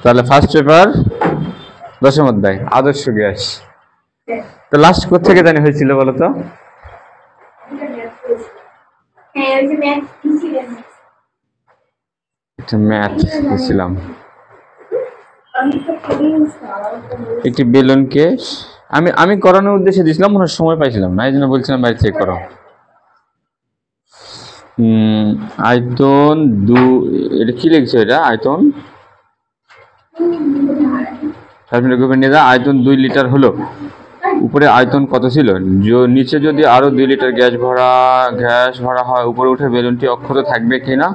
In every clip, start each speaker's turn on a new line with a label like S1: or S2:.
S1: তাহলে first paper দশম অধ্যায় আদর্শ গ্যাস। তো লাস্ট কোথেকে জানি হয়েছিল বলো তো? ম্যাথ দিয়েছিলাম। একটি বেলুনকে আমি করানোর উদ্দেশ্যে দিয়েছিলাম, মনে সময় পাইছিলাম না, এই জন্য বলছিলাম বাইরে চেক করো। আয়তন এটা কি লিখছে? এটা আয়তন আয়তন 2 লিটার হলো। উপরে আয়তন কত ছিল? নিচে যদি আরো 2 লিটার গ্যাস ভরা হয়, উপরে উঠে বেলুনটি অক্ষত থাকবে কিনা?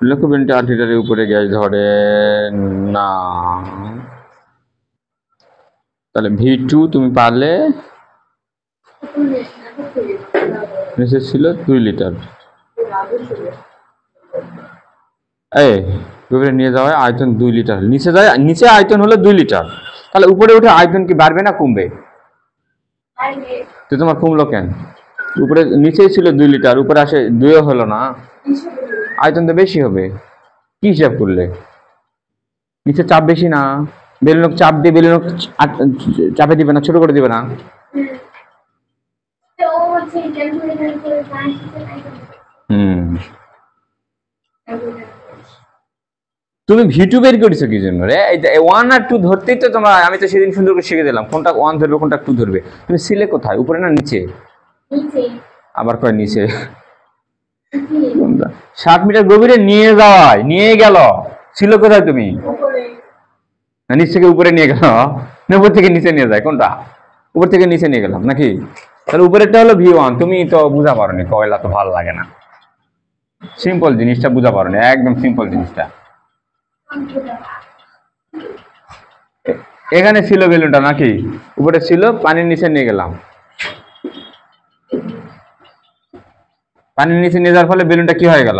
S1: লক্ষ্য বেলুনটি 8 লিটারের উপরে গ্যাস ধরে না। তাহলে V2 তুমি পারলে নিচে ছিল 2 লিটার, উপরে নিয়ে যাওয়া হয় আয়তন 2 লিটার, নিচে আয়তন হলো 2 লিটার। তাহলে উপরে উঠে আয়তন কি বাড়বে না কমবে? তো তোমার কমলো কেন? উপরে নিচেই ছিল 2 লিটার, উপরে আসে 2 হলো না, আয়তন তো বেশি হবে। কি হিসাব করলে? নিচে চাপ বেশি না, বেলুন চাপ দিয়ে বেলুন চাপে দিবে না, ছোট করে দিবে না। তুমি V2 বের করেছো কি জন্য রে? 1 আর 2 ধরতেই তো তোমার, আমি তো সেদিন সুন্দর করে শিখে দিলাম কোনটা 1 ধরবে কোনটা 2 ধরবে। তুমি ছিলে কোথায়, উপরে না নিচে? আবার কয় নিচে। 60 মিটার গভীরে নিয়ে গেল, ছিল কোথায় তুমি? নিচ থেকে উপরে নিয়ে গেল, উপর থেকে নিচে নিয়ে যায় কোনটা? উপর থেকে নিচে নিয়ে গেলাম নাকি? তাহলে উপরেরটা হলো V1। তুমি তো বুঝা পারোনি, কয়লা তো ভালো লাগে না। সিম্পল জিনিসটা বুঝা পারোনি, একদম সিম্পল জিনিসটা। এখানে ছিল বেলুনটা নাকি? উপরে ছিল, পানির নিচে নিয়ে গেলাম। পানির নিচে নিয়ে যাওয়ার ফলে বেলুনটা কি হয়ে গেল?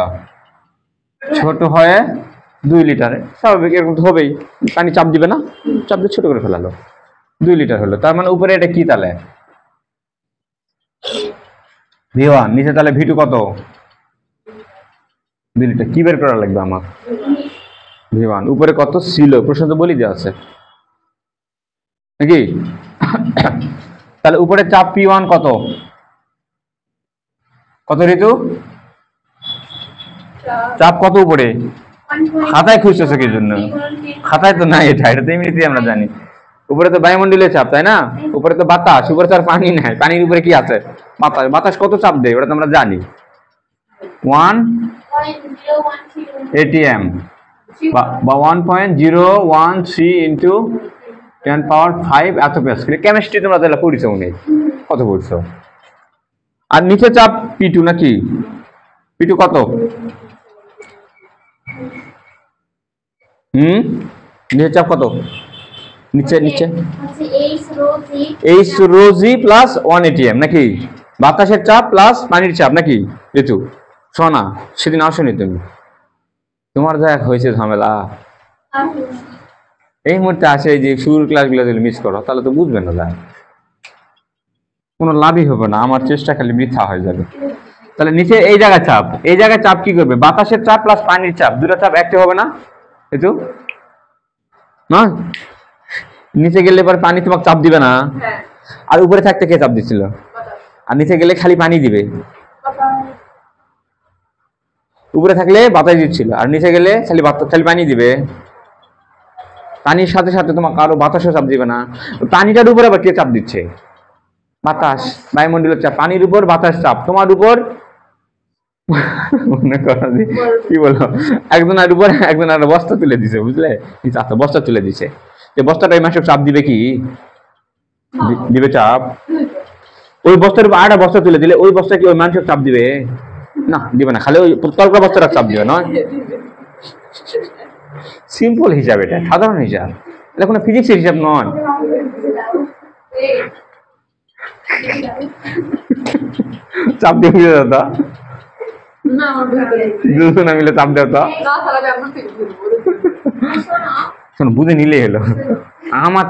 S1: ছোট হয়ে 2 লিটারে, স্বাভাবিক এরকম হবেই। পানি চাপ দিবে না, চাপ দিয়ে ছোট করে ফেলালো, 2 লিটার হলো। তার মানে উপরে এটা কি তাহলে? V1। নিচে তাহলে V2 কত? 2 লিটার। কি বের করা লাগবে আমার? V1। উপরে কত ছিল প্রশ্ন তো বলি দেওয়া আছে নাকি? তাহলে উপরে চাপ P1 কত? কত ঋতু? চাপ কত উপরে? খাতায় খুঁজতেছো কি জন্য? খাতায় তো নাই, এটা তো এমনিতেই আমরা জানি। উপরে তো বায়ুমণ্ডলীয় চাপ, তাই না? উপরে তো বাতাস, উপরে তো আর পানি নাই। পানির উপরে কি আছে? বাতাস। বাতাস কত চাপ দেয় ওটা তো আমরা জানি, 1 atm বা 1.013 ইন্টু 10 পাওয়ার 5 এত প্যাসকেল। কেমিস্ট্রি তোমরা তাহলে পড়িছো মনে হয়, কত পড়ছো? আর নিচে চাপ P2 নাকি? P2 কত? নিচে চাপ কত? নিচে H rho g plus 1 atm নাকি? বাতাসের চাপ প্লাস পানির চাপ নাকি ঋতু? শোনা, সেদিন আসনি তুমি, তোমার যা হয়েছে ঝামেলা। এই মুহূর্তে আসে যে শুরুর ক্লাসগুলো যদি মিস করো তাহলে তো বুঝবে না, যায় কোনো লাভই হবে না, আমার চেষ্টা খালি বৃথা হয়ে যাবে। তাহলে নিচে এই জায়গায় চাপ কি করবে? বাতাসের চাপ প্লাস পানির চাপ, দুটো চাপ একটা হবে না ঋতু? না, নিচে গেলে এবার পানি তোমাকে চাপ দিবে না, আর উপরে থাকতে কে চাপ দিচ্ছিল? আর নিচে গেলে খালি পানি দিবে। উপরে থাকলে বাতাস দিচ্ছিল, আর নিচে গেলে খালি পানি দিবে। পানির সাথে সাথে তোমাকে আরো বাতাসও চাপ দিবে না। পানিটার উপরে আবার কে চাপ দিচ্ছে? বাতাস, বায়ুমণ্ডলের চাপ। পানির উপর বাতাস চাপ, তোমার উপর মনে করো যে কি বলো, একজনের উপর একজনের বস্তা তুলে দিছে, বুঝলে? আচ্ছা, বস্তা তুলে দিছে, যে বস্তাটা এই মাসে চাপ দিবে কি? দিবে চাপ। ওই বস্তার উপর আরেকটা বস্তা তুলে দিলে ওই বস্তা কি ওই মানুষের চাপ দিবে? না, দিবে না, খালি ওই তলকা বস্তাটা চাপ দিবে। নয়, সিম্পল হিসাব, এটা সাধারণ হিসাব, এটা কোনো ফিজিক্সের হিসাব নয়। চাপ দিয়ে বুঝে যেত, দুজনে মিলে চাপ দেওয়া তো শোনো, বুঝে নিলেই হলো। আমার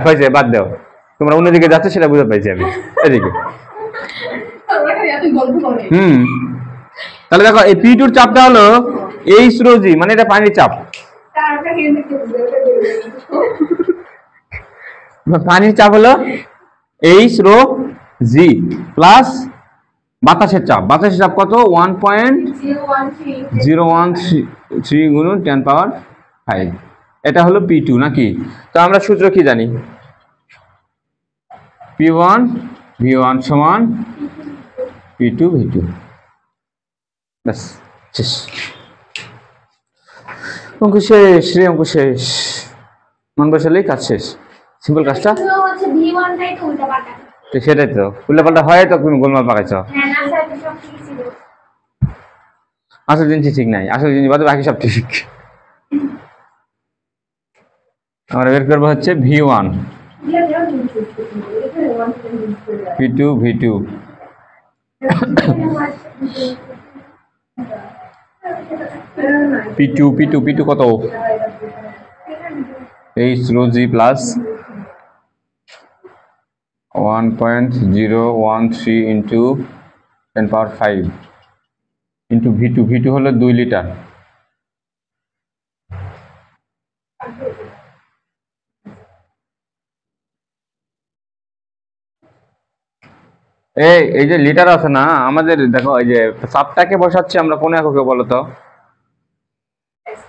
S1: হয়েছে, বাদ দাও, তোমরা অন্যদিকে যাচ্ছ সেটা বুঝতে পাইছি আমি, এদিকে। তাহলে দেখো এই P2 এর চাপটা হলো H rho G, মানে এটা পানির চাপ। পানির চাপ হলো H rho G প্লাস বাতাসের চাপ। বাতাসের চাপ কত? 1.013 গুণন 10⁵ এটা হলো P2 নাকি? তো আমরা সূত্র কি জানি? P1 V1 সমান P2 V2। ব্যাস শেষ, অঙ্ক শেষ রে, অঙ্ক শেষ। মন বসালেই কাজ শেষ, সিম্পল কাজটা। তো সেটাই তো, উল্টাপাল্টা হয় তো তুমি গোলমাল পাকাইছ। আসল জিনিস ঠিক নাই, আসল জিনিস বাদে বাকি সব ঠিক। আমরা বের করবো হচ্ছে V1 P2 V2 P2 কত? H rho G plus 1.013 into 10⁵ into V2 হলো 2 লিটার। এই যে লিটার আছে না আমাদের, দেখো এই যে চাপটাকে বসাচ্ছি আমরা কোন এককে বলো তো?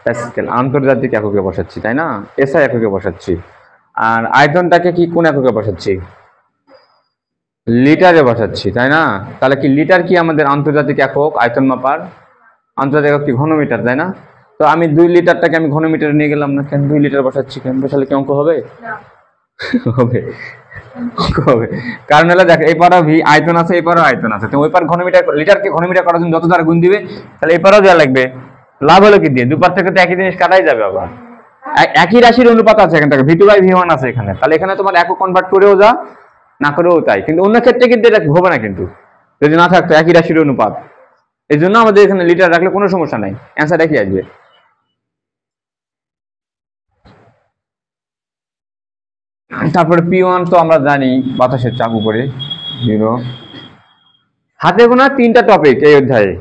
S1: প্যাসকেল, আন্তর্জাতিক এককে বসাচ্ছি তাই না, এসআই এককে বসাচ্ছি। আর আয়তনটাকে কি কোন এককে বসাচ্ছি? লিটারে বসাচ্ছি তাই না। তাহলে কি লিটার কি আমাদের আন্তর্জাতিক একক আয়তন মাপার? আন্তর্জাতিক একক কি ঘনমিটার তাই না। তো আমি 2 লিটারটাকে আমি ঘনমিটারে নিয়ে গেলাম না কেন? 2 লিটার বসাচ্ছি কেন? বসালে কি অঙ্ক হবে? হবে, হবে। কারণ হলো দেখ, এই পারও ভি আয়তন আছে, এই পারও আয়তন আছে। তো ওই পার ঘনমিটার, লিটারকে ঘনমিটার করার জন্য যত দ্বারা গুণ দিবে, তাহলে এই পারও দেওয়া লাগবে। লাভ হলো কি দিয়ে? দুপার থেকে তো একই জিনিস কাটাই যাবে, আবার একই রাশির অনুপাত আছে এখান থেকে, V2/V1 আছে এখানে। তাহলে এখানে তোমার একক কনভার্ট করেও যা, না করেও তাই। কিন্তু অন্য ক্ষেত্রে কিন্তু এটা হবে না, কিন্তু যদি না থাকতো একই রাশির অনুপাত। এই জন্য আমাদের এখানে লিটার রাখলে কোনো সমস্যা নাই, অ্যান্সার একই আসবে। তারপরে P1 তো আমরা জানি, বাতাসের চাপ উপরে 0। হাতে গোনা 3টা টপিক এই অধ্যায়ে।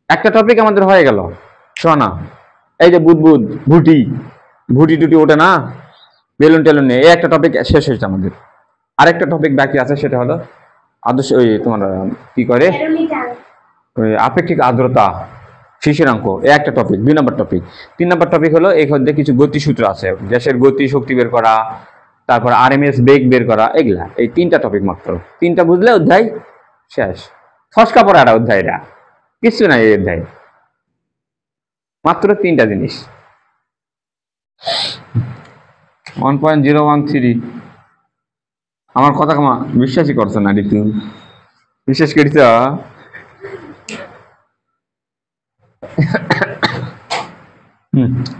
S1: একটা টপিক আমাদের হয়ে গেল, সোনা। এই যে বুদবুদ, ভুটি টুটি ওঠে না, বেলুন টেলুন নিয়ে, এই একটা টপিক শেষ হয়েছে আমাদের। আরেকটা টপিক বাকি আছে, সেটা হলো আদর্শ, ওই তোমার কি করে ওই আপেক্ষিক আর্দ্রতা, শিশিরাঙ্ক, এই একটা টপিক, 2 নম্বর টপিক। 3 নম্বর টপিক হলো এই মধ্যে কিছু গতিসূত্র আছে, গ্যাসের গতি শক্তি বের করা, তারপর RMS বেগ বের করা, এগুলা। এই 3টা টপিক মাত্র, 3টা বুঝলে অধ্যায় শেষ। ফসকা পড়া একটা অধ্যায়, এটা কিছু নাই এই অধ্যায়, মাত্র 3টা জিনিস। 1.013 আমার কথা কমা বিশ্বাসই করছো না ঋতু, বিশ্বাস করিস?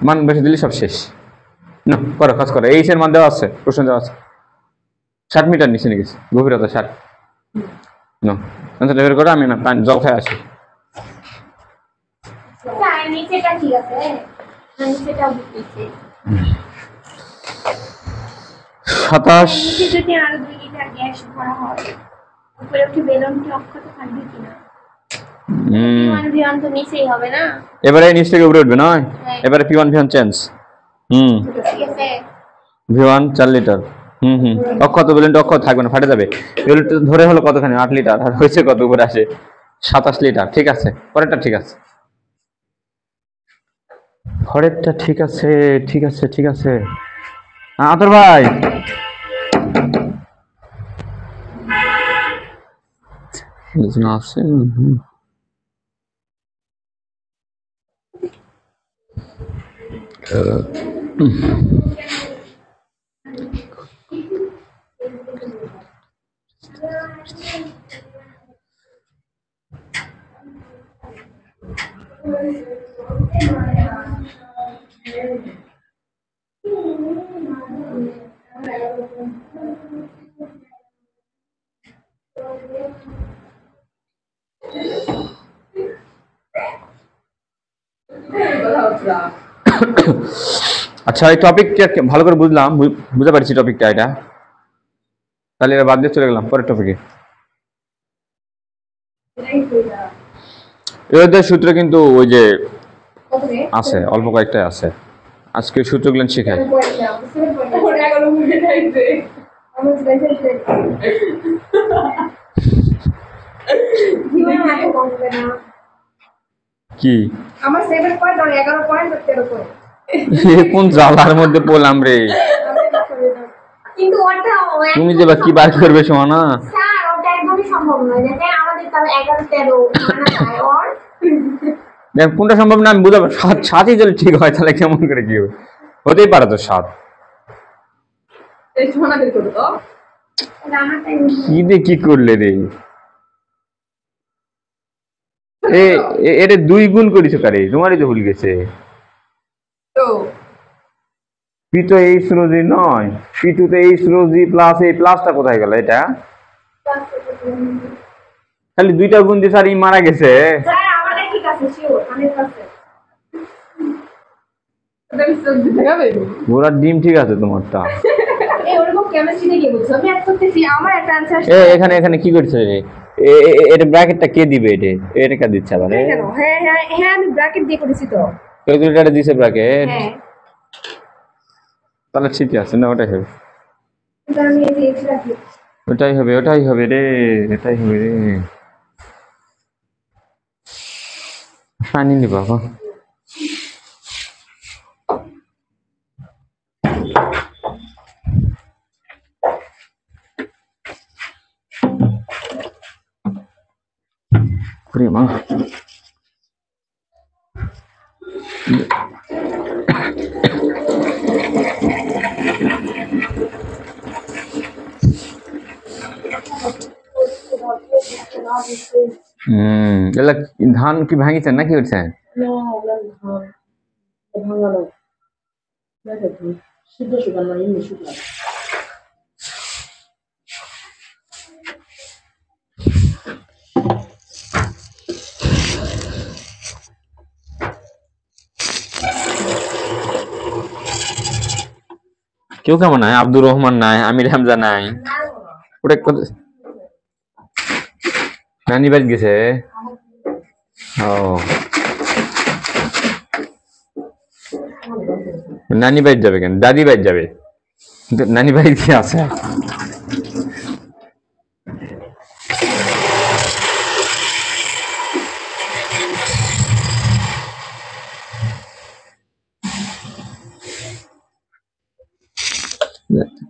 S1: মান বেশি দিলে সব শেষ। না করো, কাজ করো। এই মান দেওয়া আছে, প্রশ্ন দেওয়া আছে, 60 মিটার নিচে নিয়ে গেছে গভীরতা 60। না বের করো, আমি না জল খাই আসি।
S2: 27।
S1: এবারে নিচ থেকে উপরে উঠবে নয়, এবারে P1 V1 change. V1 4 litre. অক্ষত বেলুনটা অক্ষত থাকবে না, ফাটে যাবে। বেলুনটা ধরে হলো কতখানি? 8 লিটার। আর হয়েছে কত? উপরে আসে 27 লিটার। ঠিক আছে, পরেরটা ঠিক আছে, পরেরটা ঠিক আছে, ঠিক আছে, ঠিক আছে। আতর ভাই, আছে আচ্ছা, এই টপিকটা ভালো করে বুঝলাম, বুঝতে পারছি টপিকটা এটা। তাহলে বাদ দিয়ে চলে গেলাম পরের টপিকে। এদের সূত্র কিন্তু ওই যে
S2: কত রে
S1: আছে, অল্প কয়েকটাই আছে। আজকে সূত্রগুলো শিখাই।
S2: ওরে 11 মিনিট হইছে আমি যাইতে জীবন এত কমবে না
S1: কি
S2: আমার 7 পয়েন্ট আর 11 পয়েন্ট আর 13 পয়েন্ট
S1: কোন জ্বালার মধ্যে পড়লাম রে।
S2: কিন্তু ওটা
S1: তুমি যে বা কি বার করবে সোনা?
S2: স্যার ওটা একদমই সম্ভব নয় দেখেন আমাদের তাহলে 11 13 মানা যায় আর
S1: দেখ কোনটা সম্ভব না আমি বুঝাবো। সাতই যদি ঠিক হয় তাহলে কেমন করে কি হবে? হতেই পারে তো সাত।
S2: এই সোনা বের করো তো রামাটাই
S1: কি দে কি করলে রে? এটা 2 গুণ করেছো কারে? তোমারই তো ভুল গেছে।
S2: তো
S1: পি তো এইচ রো জি নয়, পি টু তে এইচ রো জি প্লাস এই প্লাসটা কোথায় গেল? এটা খালি 2টা গুণ দিয়ে স্যার ই মারা গেছে।
S2: স্যার আমাদের ঠিক আছে শিওর 100% এটা সব দিতে হবে
S1: ঘোড়ার ডিম ঠিক আছে তোমারটা।
S2: এই ওরকম কেমিস্ট্রি গিয়ে বুঝছো আমি এক করতেছি আমার একটা आंसर
S1: এখানে এখানে কি করছে রে? এটা ব্র্যাকেটটা কে দিবে? এটা কে দিচ্ছে আবার?
S2: কেন হ্যাঁ হ্যাঁ হ্যাঁ আমি ব্র্যাকেট দিয়ে করেছি তো
S1: ক্যালকুলেটরে দিছে ব্র্যাকেট।
S2: হ্যাঁ
S1: তাহলে ঠিক আছে না? ওটাই হবে,
S2: এটা আমি এই যে এক্স রাখি
S1: ওটাই হবে, ওটাই হবে রে, এটাই হবে রে। পানি নি বাবা। ওরে মা, এলা ধান কি ভাঙিছেন নাকি উঠছেন? কেউ কেমন নাই? আব্দুর রহমান নাই, আমির হামজা নাই। ওটা নানি বাড়ি গেছে। ও নানি বাড়ি যাবে কেন? দাদি বাড়ি যাবে। নানি বাড়ি কি আছে?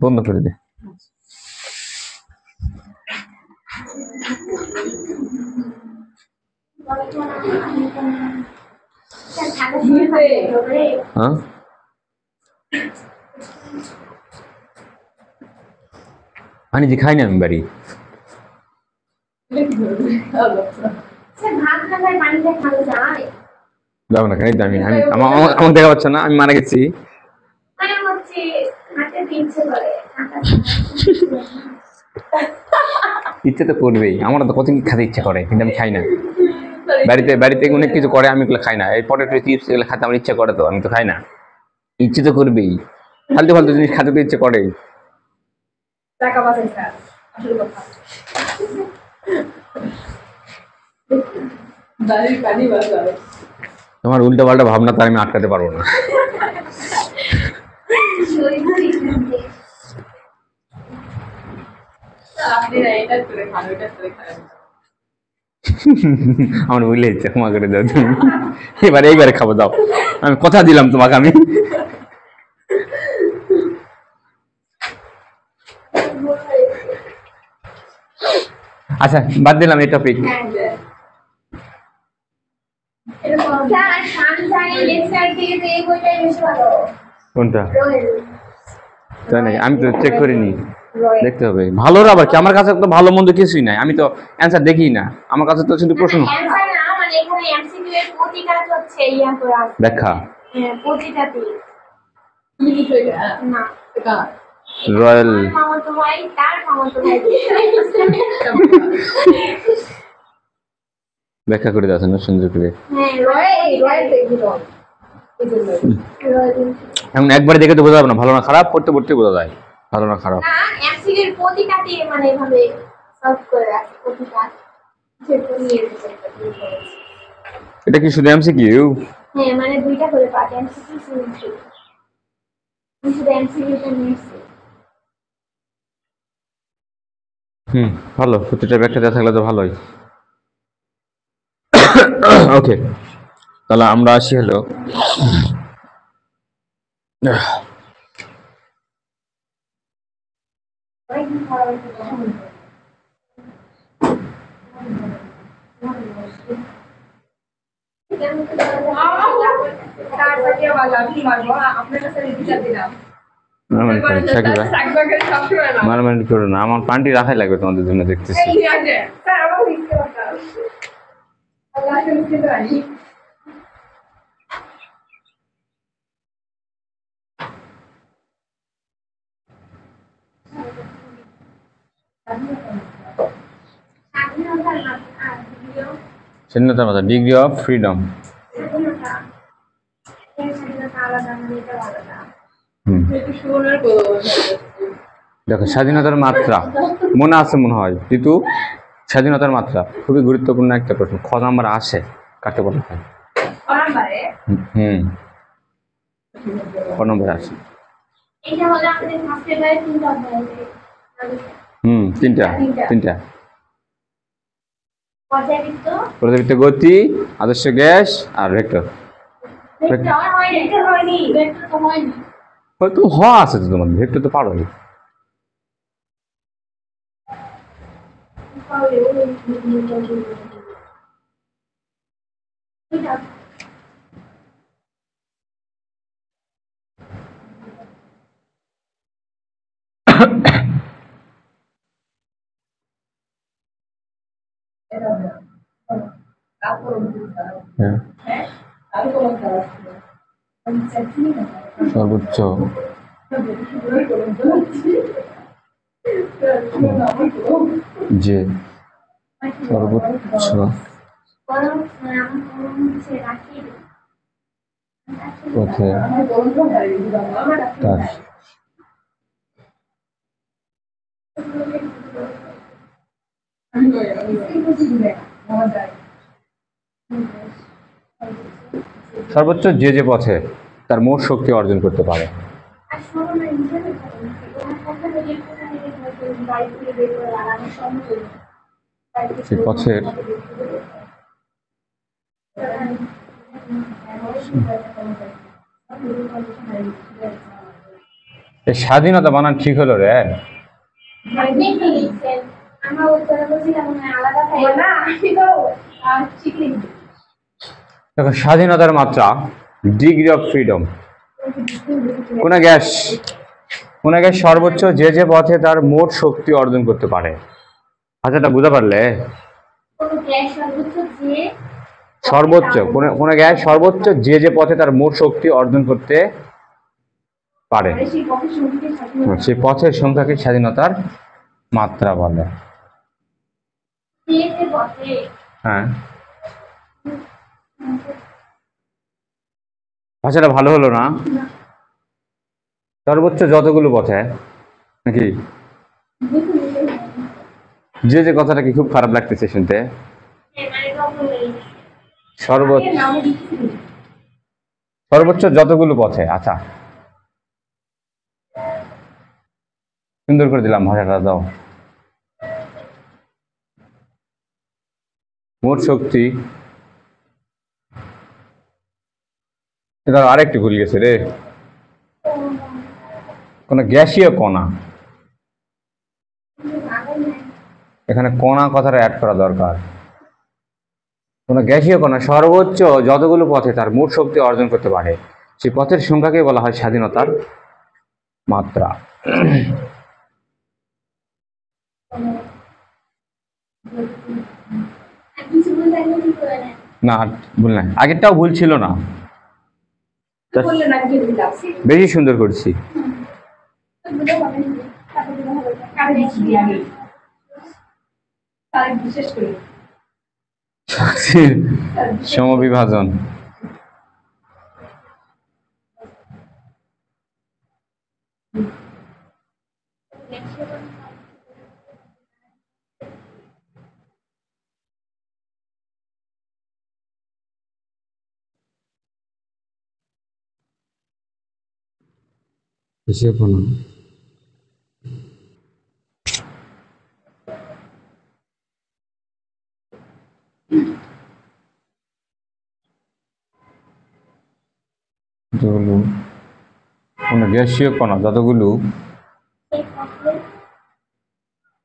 S1: বন্ধ করে দে। হ্যাঁ পানি যে খাই না আমি বাড়ি। যাবো না কেন? আমি আমার দেখা পাচ্ছে না? আমি মারা গেছি। ইচ্ছে তো করবেই, আমার তো কত কি খেতে ইচ্ছা করে কিন্তু আমি খাই না। বাড়িতে বাড়িতে অনেক কিছু করে, আমি এগুলো খাই না। এই পটেটো চিপস এগুলো খেতে আমার ইচ্ছা করে, তো আমি তো খাই না। ইচ্ছে তো করবেই, ফালতু ফালতু জিনিস খেতে তো ইচ্ছে করে।
S2: টাকা বাঁচাই স্যার আসল কথা দাঁড়িয়ে পানি বাঁচাও
S1: তোমার উল্টা পাল্টা ভাবনা তো আমি আটকাতে পারবো না। আমার ভুলে যাচ্ছে, ক্ষমা করে দাও তুমি। এবারে এইবারে খাবো, দাও। আমি কথা দিলাম তোমাকে আমি। আচ্ছা বাদ দিলাম এই টপিক। কোনটা? তাই নাকি? আমি তো চেক করিনি, দেখতে হবে। ভালোর আবার কি? আমার কাছে তো ভালো মন্দ কিছুই নাই, আমি তো অ্যান্সার দেখি না। আমার কাছে তো শুধু প্রশ্ন দেখা। রয়্যাল ব্যাখ্যা করে দেওয়া না সুন্দর করে। এখন একবারে দেখে তো বোঝা যাবে না ভালো না খারাপ, পড়তে পড়তে বোঝা যায় ভালো না খারাপ। এটা কি শুধু এমসিকিউ?
S2: হ্যাঁ মানে দুইটা করে পার্ট এমসিকিউ সিমেট্রি। আমি শুধু এমসিকিউটা নিয়েছি।
S1: ভালো, প্রতিটা ব্যাখ্যা দেওয়া থাকলে তো ভালোই। ওকে, তাহলে আমরা আসি হলো
S2: অনেকদিন পর আবার একটু কথা বলবো।
S1: মারামারি করো না, আমার পান্টি রাখাই লাগবে তোমাদের জন্য, দেখতেছি। স্বাধীনতার মাত্রা, ডিগ্রি অফ ফ্রিডম। দেখো স্বাধীনতার মাত্রা মনে আছে মনে হয় কিন্তু স্বাধীনতার মাত্রা খুবই গুরুত্বপূর্ণ একটা প্রশ্ন। খ নাম্বার আসে কাকে বলা হয়? ক নম্বরে আসে? তিনটা তিনটা। পর্যাবৃত্ত, গতি, আদর্শ গ্যাস আর ভেক্টর। হয়তো হ আছে তো তোমার, ভেক্টর তো পারোই। সর্বোচ্চ যে সর্বোচ্চ পথে তার সর্বোচ্চ যে পথে তার মোট শক্তি অর্জন করতে পারে। সে পথের স্বাধীনতা বানান ঠিক হলো রে। দেখো স্বাধীনতার মাত্রা, ডিগ্রি অফ ফ্রিডম। কোন গ্যাস সর্বোচ্চ যে পথে তার মোট শক্তি অর্জন করতে পারে। আচ্ছা, এটা বুঝতে পারলে? সর্বোচ্চ কোন গ্যাস সর্বোচ্চ যে পথে তার মোট শক্তি অর্জন করতে পারে, সেই পথের সংখ্যাকে স্বাধীনতার মাত্রা বলে। হ্যাঁ, ভাষাটা ভালো হলো না? সর্বোচ্চ যতগুলো পথে নাকি? যে কথাটা কি খুব খারাপ লাগতেছে শুনতে? সর্বোচ্চ যতগুলো পথে। আচ্ছা, সুন্দর করে দিলাম, ভাষাটা দাও। মোট শক্তি, আরেকটু ভুল গেছে রে। কোন গ্যাসীয় কণা, এখানে কণা কথাটা অ্যাড করা দরকার। কোন গ্যাসীয় কণা সর্বোচ্চ যতগুলো পথে তার মোট শক্তি অর্জন করতে পারে, সেই পথের সংখ্যাকে বলা হয় স্বাধীনতার মাত্রা। না, ভুল নাই, আগেরটাও ভুল ছিল না, বেশি সুন্দর করছি। সমবিভাজন। গ্যাসীয় কণা যতগুলো কোনো গ্যাসীয় কণা যতগুলো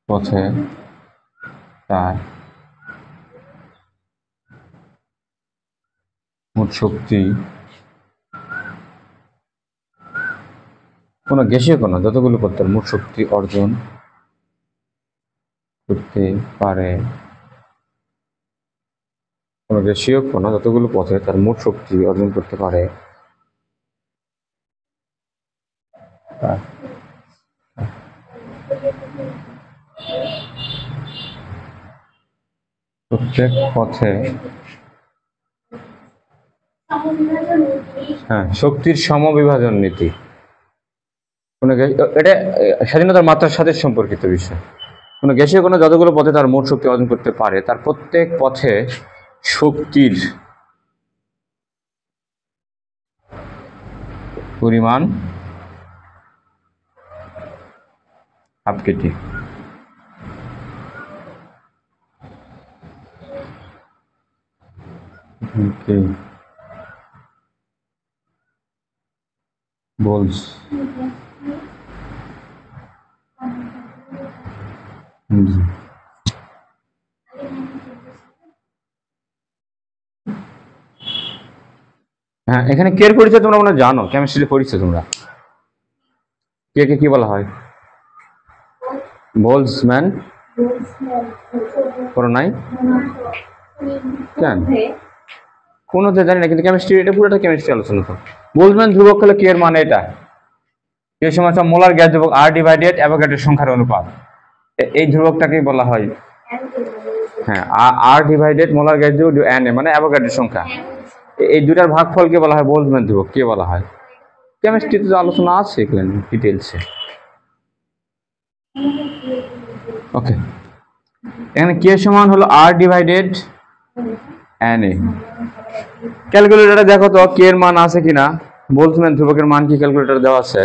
S1: পথে তার মোট শক্তি কোনো গ্যাসীয় কণা যতগুলো পথে তার মোট শক্তি অর্জন করতে পারে কোনো গ্যাসীয় কণা যতগুলো পথে তার মোট শক্তি অর্জন করতে পারে প্রত্যেক পথে হ্যাঁ শক্তির সমবিভাজন নীতি এটা স্বাধীনতার মাত্রার সাথে সম্পর্কিত বিষয়। কোনো গ্যাসীয় কণা যতগুলো পথে তার মোট শক্তি অর্জন করতে পারে তার প্রত্যেক পথে শক্তির পরিমাণ হাফ কেজি। বলস হ্যাঁ এখানে কের পরিচয় তোমরা মনে জানো, কেমিস্ট্রি পড়িছো তোমরা। কে কে কি বলা হয়? বোলসম্যান পড়ো নাই কেন? কোনোতে জানি না, কিন্তু কেমিস্ট্রি এটা পুরোটা কেমিস্ট্রি আলোচনা। তো বোলসম্যান ধ্রুবক হলে কে এর মানে এটা কে সমান মোলার গ্যাস ধ্রুবক আর ডিভাইডেড অ্যাভোগাড্রোর সংখ্যার অনুপাত, এই ধ্রুবকটাকেই বলা হয় হ্যাঁ আর ডিভাইডেড মোলার গ্যাস ধ্রুবক এন এ মানে অ্যাভোগাড্রোর সংখ্যা। এই দুটার ভাগফলকে বলা হয় বোলসম্যান ধ্রুবক। কে বলা হয়? কেমিস্ট্রিতে তো আলোচনা আছে এখানে ডিটেলসে। ওকে এখানে কে সমান হলো আর ডিভাইডেড এন এ। ক্যালকুলেটরে দেখো তো কে এর মান আছে কিনা, বোলসম্যান ধ্রুবকের মান কি ক্যালকুলেটর দেওয়া আছে?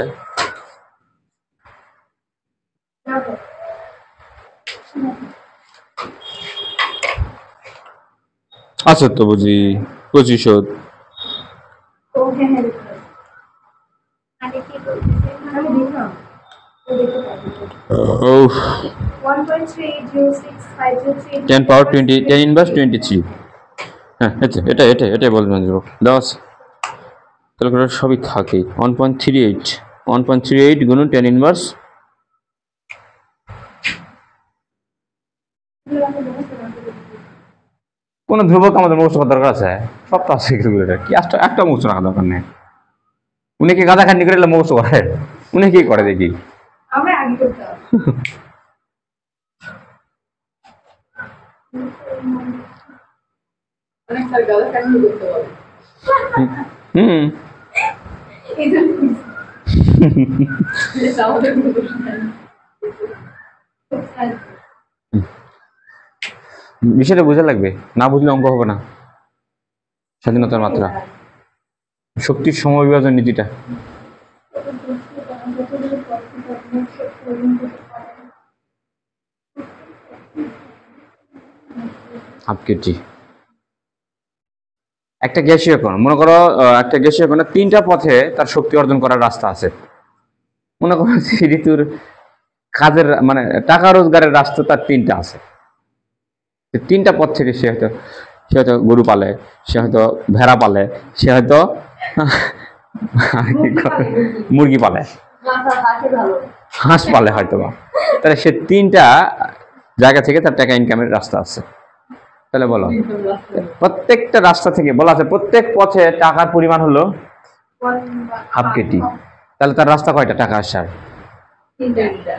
S1: আচ্ছা তো বুঝি 2500 10 পাওয়ার 20 10 ইনভার্স 23। হ্যাঁ এটাই বলবেন দেওয়া আছে ক্যালকুলেটর সবই থাকে। 1.38 গুণন 10 ইনভার্স। কোন ধ্রুবক আমাদের মুখস্থ করার দরকার আছে? সব তো আছে ক্যালকুলেটর, কি একটা মুখস্থ রাখা দরকার নেই। উনি কি গাদা খান্ডি করে মুখস্থ করে? উনি কি করে দেখি আমরা আগে করতাম। অনেক স্যার গাদা খান্ডি করতে বলে। এটা আমাদের বিষয়টা বোঝা লাগবে, না বুঝলে অঙ্ক হবে না। স্বাধীনতার মাত্রা, শক্তির সমবিভাজন নীতিটা। হাফ কেজি একটা গ্যাসীয় কণা, মনে করো একটা গ্যাসীয় কণা 3টা পথে তার শক্তি অর্জন করার রাস্তা আছে। মনে করো ঋতুর কাজের মানে টাকা রোজগারের রাস্তা তার 3টা আছে। 3টা পথ থেকে সে হয়তো গরু পালে, সে হয়তো ভেড়া পালে, সে হয়তো মুরগি পালে, হাঁস পালে হয়তো বা। তাহলে সে 3টা জায়গা থেকে তার টাকা ইনকামের রাস্তা আছে। তাহলে বলো প্রত্যেকটা রাস্তা থেকে বলা আছে প্রত্যেক পথে টাকার পরিমাণ হলো হাফ কেজি। তাহলে তার রাস্তা কয়টা টাকা আসার?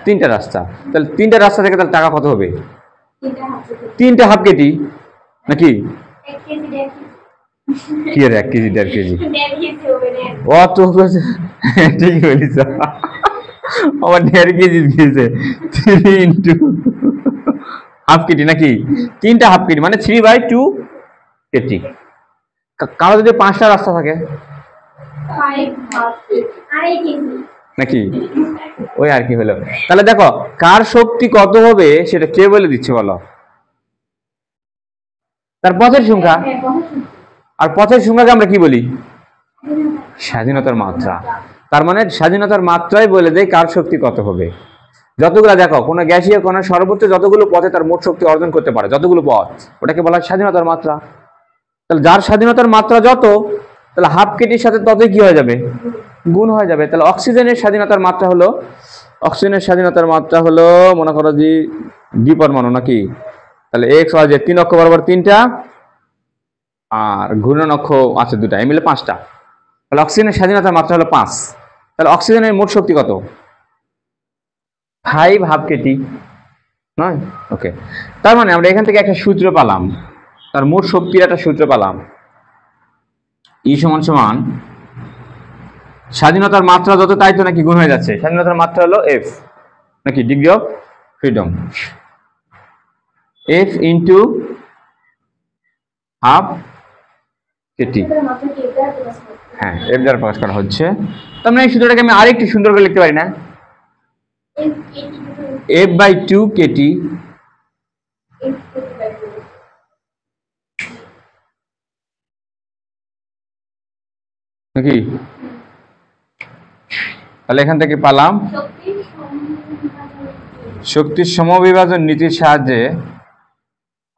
S1: 3টা রাস্তা। তাহলে 3টা রাস্তা থেকে তার টাকা কত হবে? 3টা হাফ কেজি নাকি? কি আর 1 কেজি 1.5 কেজি অত ঠিকই বলিস। আমার 1.5 কেজি দিয়েছে 3 ইন্টু হাফ কেজি নাকি? 3টা হাফ কেজি মানে 3/2 কেজি। কারো যদি 5টা রাস্তা থাকে নাকি? ওই আর কি হলো। তাহলে দেখো কার শক্তি কত হবে সেটা কে বলে দিচ্ছে বলো? তার পথের সংখ্যা।
S2: হ্যাঁ, কথা শুনছি।
S1: আর পথের সংখ্যাকে আমরা কি বলি? স্বাধীনতার মাত্রা। তার মানে স্বাধীনতার মাত্রাই বলে দেয় কার শক্তি কত হবে। যতগুলো দেখো কোনো গ্যাসীয় কণা সর্বোচ্চ যতগুলো পথে তার মোট শক্তি অর্জন করতে পারে, যতগুলো পথ, ওটাকে বলা হয় স্বাধীনতার মাত্রা। তাহলে যার স্বাধীনতার মাত্রা যত, তাহলে হাফ কেটির সাথে ততই কি হয়ে যাবে? গুণ হয়ে যাবে। তাহলে অক্সিজেনের স্বাধীনতার মাত্রা হলো, অক্সিজেনের স্বাধীনতার মাত্রা হলো মনে করো যে দ্বি পরমাণু নাকি? তাহলে এক্স ওয়াই জেড 3 অক্ষ বরাবর 3টা, আর ঘূর্ণন অক্ষ আছে 2টা, এই মিলে 5টা। তাহলে অক্সিজেনের স্বাধীনতার মাত্রা হলো 5। তাহলে অক্সিজেনের মোট শক্তি কত? 5 হাফ কেটি নয়? ওকে, তার মানে আমরা এখান থেকে একটা সূত্র পেলাম, তার মোট শক্তির একটা সূত্র পেলাম। ই সমান সমান স্বাধীনতার মাত্রা যত তাই তো নাকি গুণ হয়ে যাচ্ছে। স্বাধীনতার মাত্রা হলো এফ নাকি, degree of freedom, F into half Katie. হ্যাঁ, এফ দ্বারা প্রকাশ করা হচ্ছে। তার মানে এই সূত্রটাকে আমি আরেকটু সুন্দর করে লিখতে পারি না? এফ বাই 2 কেটি নাকি? তাহলে এখান থেকে পেলাম শক্তির সমবিভাজন নীতির সাহায্যে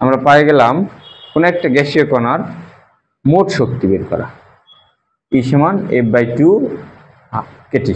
S1: আমরা পাই গেলাম কোন একটা গ্যাসীয় কণার মোট শক্তি বের করা, ই সমান এফ বাই 2 কেটি।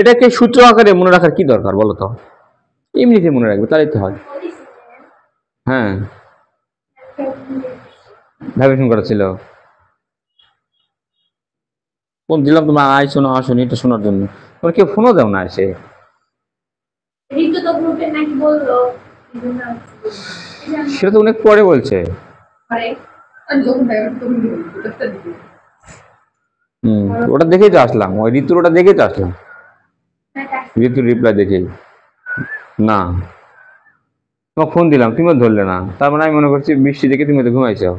S1: এটাকে সূত্র আকারে মনে রাখার কি দরকার বলো তো? এমনিতে মনে রাখবে তাহলেই তো হয়। হ্যাঁ, ভ্যালুয়েশন করা ছিল। ফোন দিলাম তোমার আইসো না আসো এটা শোনার জন্য, তোমার কেউ ফোনও দাও না এসে। সেটা তো অনেক পরে বলছে। ওটা দেখেই তো আসলাম, ওই ঋতুর ওটা দেখেই তো আসলাম, ঋতুর রিপ্লাই দেখেই। না, তোমাকে ফোন দিলাম তুমিও ধরলে না, তার মানে আমি মনে করছি বৃষ্টি দেখে তুমি তো ঘুমাইছো।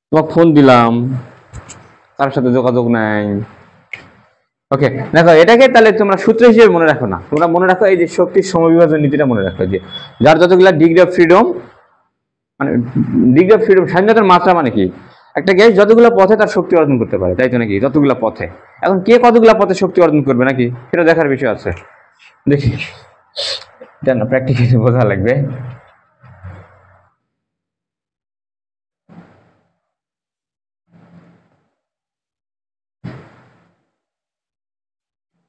S1: তোমাকে ফোন দিলাম, তার সাথে যোগাযোগ নাই। ওকে, দেখো এটাকে তাহলে তোমরা সূত্র হিসেবে মনে রাখো না, তোমরা মনে রাখো এই যে শক্তির সমবিভাজন নীতিটা মনে রাখো, যে যার যতগুলা ডিগ্রি অফ ফ্রিডম, মানে ডিগ্রি অফ ফ্রিডম স্বাধীনতার মাত্রা মানে কি? একটা গ্যাস যতগুলো পথে তার শক্তি অর্জন করতে পারে, তাই তো নাকি? যতগুলো পথে, এখন কে কতগুলা পথে শক্তি অর্জন করবে নাকি, সেটা দেখার বিষয় আছে। দেখি এটা না প্র্যাকটিক্যালি বোঝা লাগবে।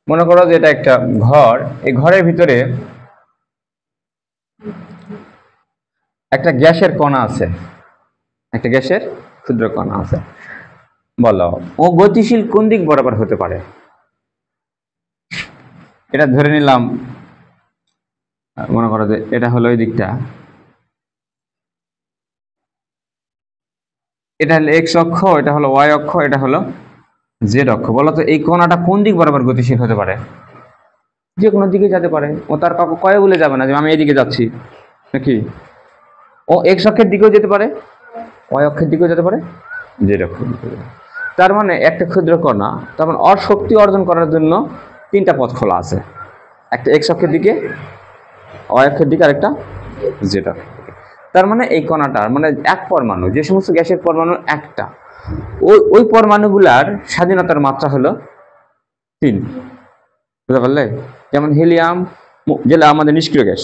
S1: মনে করো যে এটা একটা ঘর, এই ঘরের ভিতরে একটা গ্যাসের কণা আছে, একটা গ্যাসের ক্ষুদ্র কণা আছে। বলো ও গতিশীল কোন দিক বরাবর হতে পারে? এটা ধরে নিলাম, মনে করো যে এটা হলো এই দিকটা, এটা হলো এক্স অক্ষ, এটা হলো ওয়াই অক্ষ, এটা হলো জেড অক্ষ। বলো তো এই কণাটা কোন দিক বরাবর গতিশীল হতে পারে? যে কোনো দিকে যেতে পারে, ও তার কাউকে কয়ে বলে যাবে না যে আমি এদিকে যাচ্ছি নাকি। ও এক্স অক্ষের দিকেও যেতে পারে, ওয়াই অক্ষের দিকেও যেতে পারে, জেড অক্ষের দিকেও যেতে পারে। তার মানে একটা ক্ষুদ্র কণা, তার মানে ওর শক্তি অর্জন করার জন্য 3টা পথ খোলা আছে, একটা এক্স অক্ষের দিকে, ওয়াই অক্ষের দিকে, আরেকটা জেড অক্ষের দিকে। তার মানে এই কণাটার মানে এক পরমাণু, যে সমস্ত গ্যাসের পরমাণু একটা, ওই পরমাণুগুলার স্বাধীনতার মাত্রা হলো 3। বুঝতে পারলে? যেমন হিলিয়াম, যেটা আমাদের নিষ্ক্রিয় গ্যাস,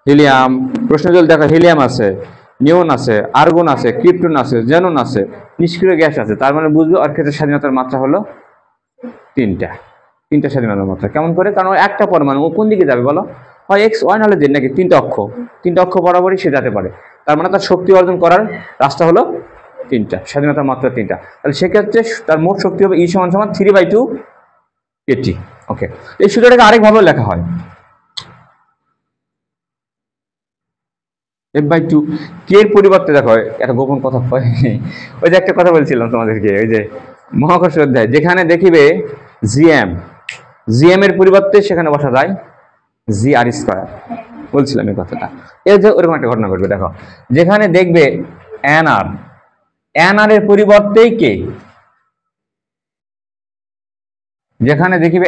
S1: হিলিয়াম, প্রশ্ন জল দেখো হিলিয়াম আছে, নিয়ন আছে, আর্গন আছে, ক্রিপ্টন আছে, জেনন আছে, নিষ্ক্রিয় গ্যাস আছে। তার মানে বুঝবে ওর ক্ষেত্রে স্বাধীনতার মাত্রা হলো 3টা স্বাধীনতার মাত্রা। কেমন করে? কারণ একটা পরমাণু ও কোন দিকে যাবে বলো? হয় এক্স ওয়াই নাহলে জেড নাকি, 3টা অক্ষ বরাবরই সে যেতে পারে। তার মানে তার শক্তি অর্জন করার রাস্তা হলো তিনটা, স্বাধীনতার মাত্রা তিনটা। তাহলে সেক্ষেত্রে তার মোট শক্তি হবে E সমান সমান 3/2 kT। ওকে, এই সূত্রটাকে আরেকভাবে লেখা হয় F/2। কে এর পরিবর্তে দেখো একটা গোপন কথা হয়, ওই যে একটা কথা বলছিলাম তোমাদেরকে, ওই যে মহাকর্ষ অধ্যায়, যেখানে দেখিবে জিএম এর পরিবর্তে সেখানে বসা যায় GR²। বলছিলাম এই কথাটা। এই যে ওরকম একটা ঘটনা ঘটবে, দেখো যেখানে দেখবে NR এর পরিবর্তেই কে, যেখানে দেখিবে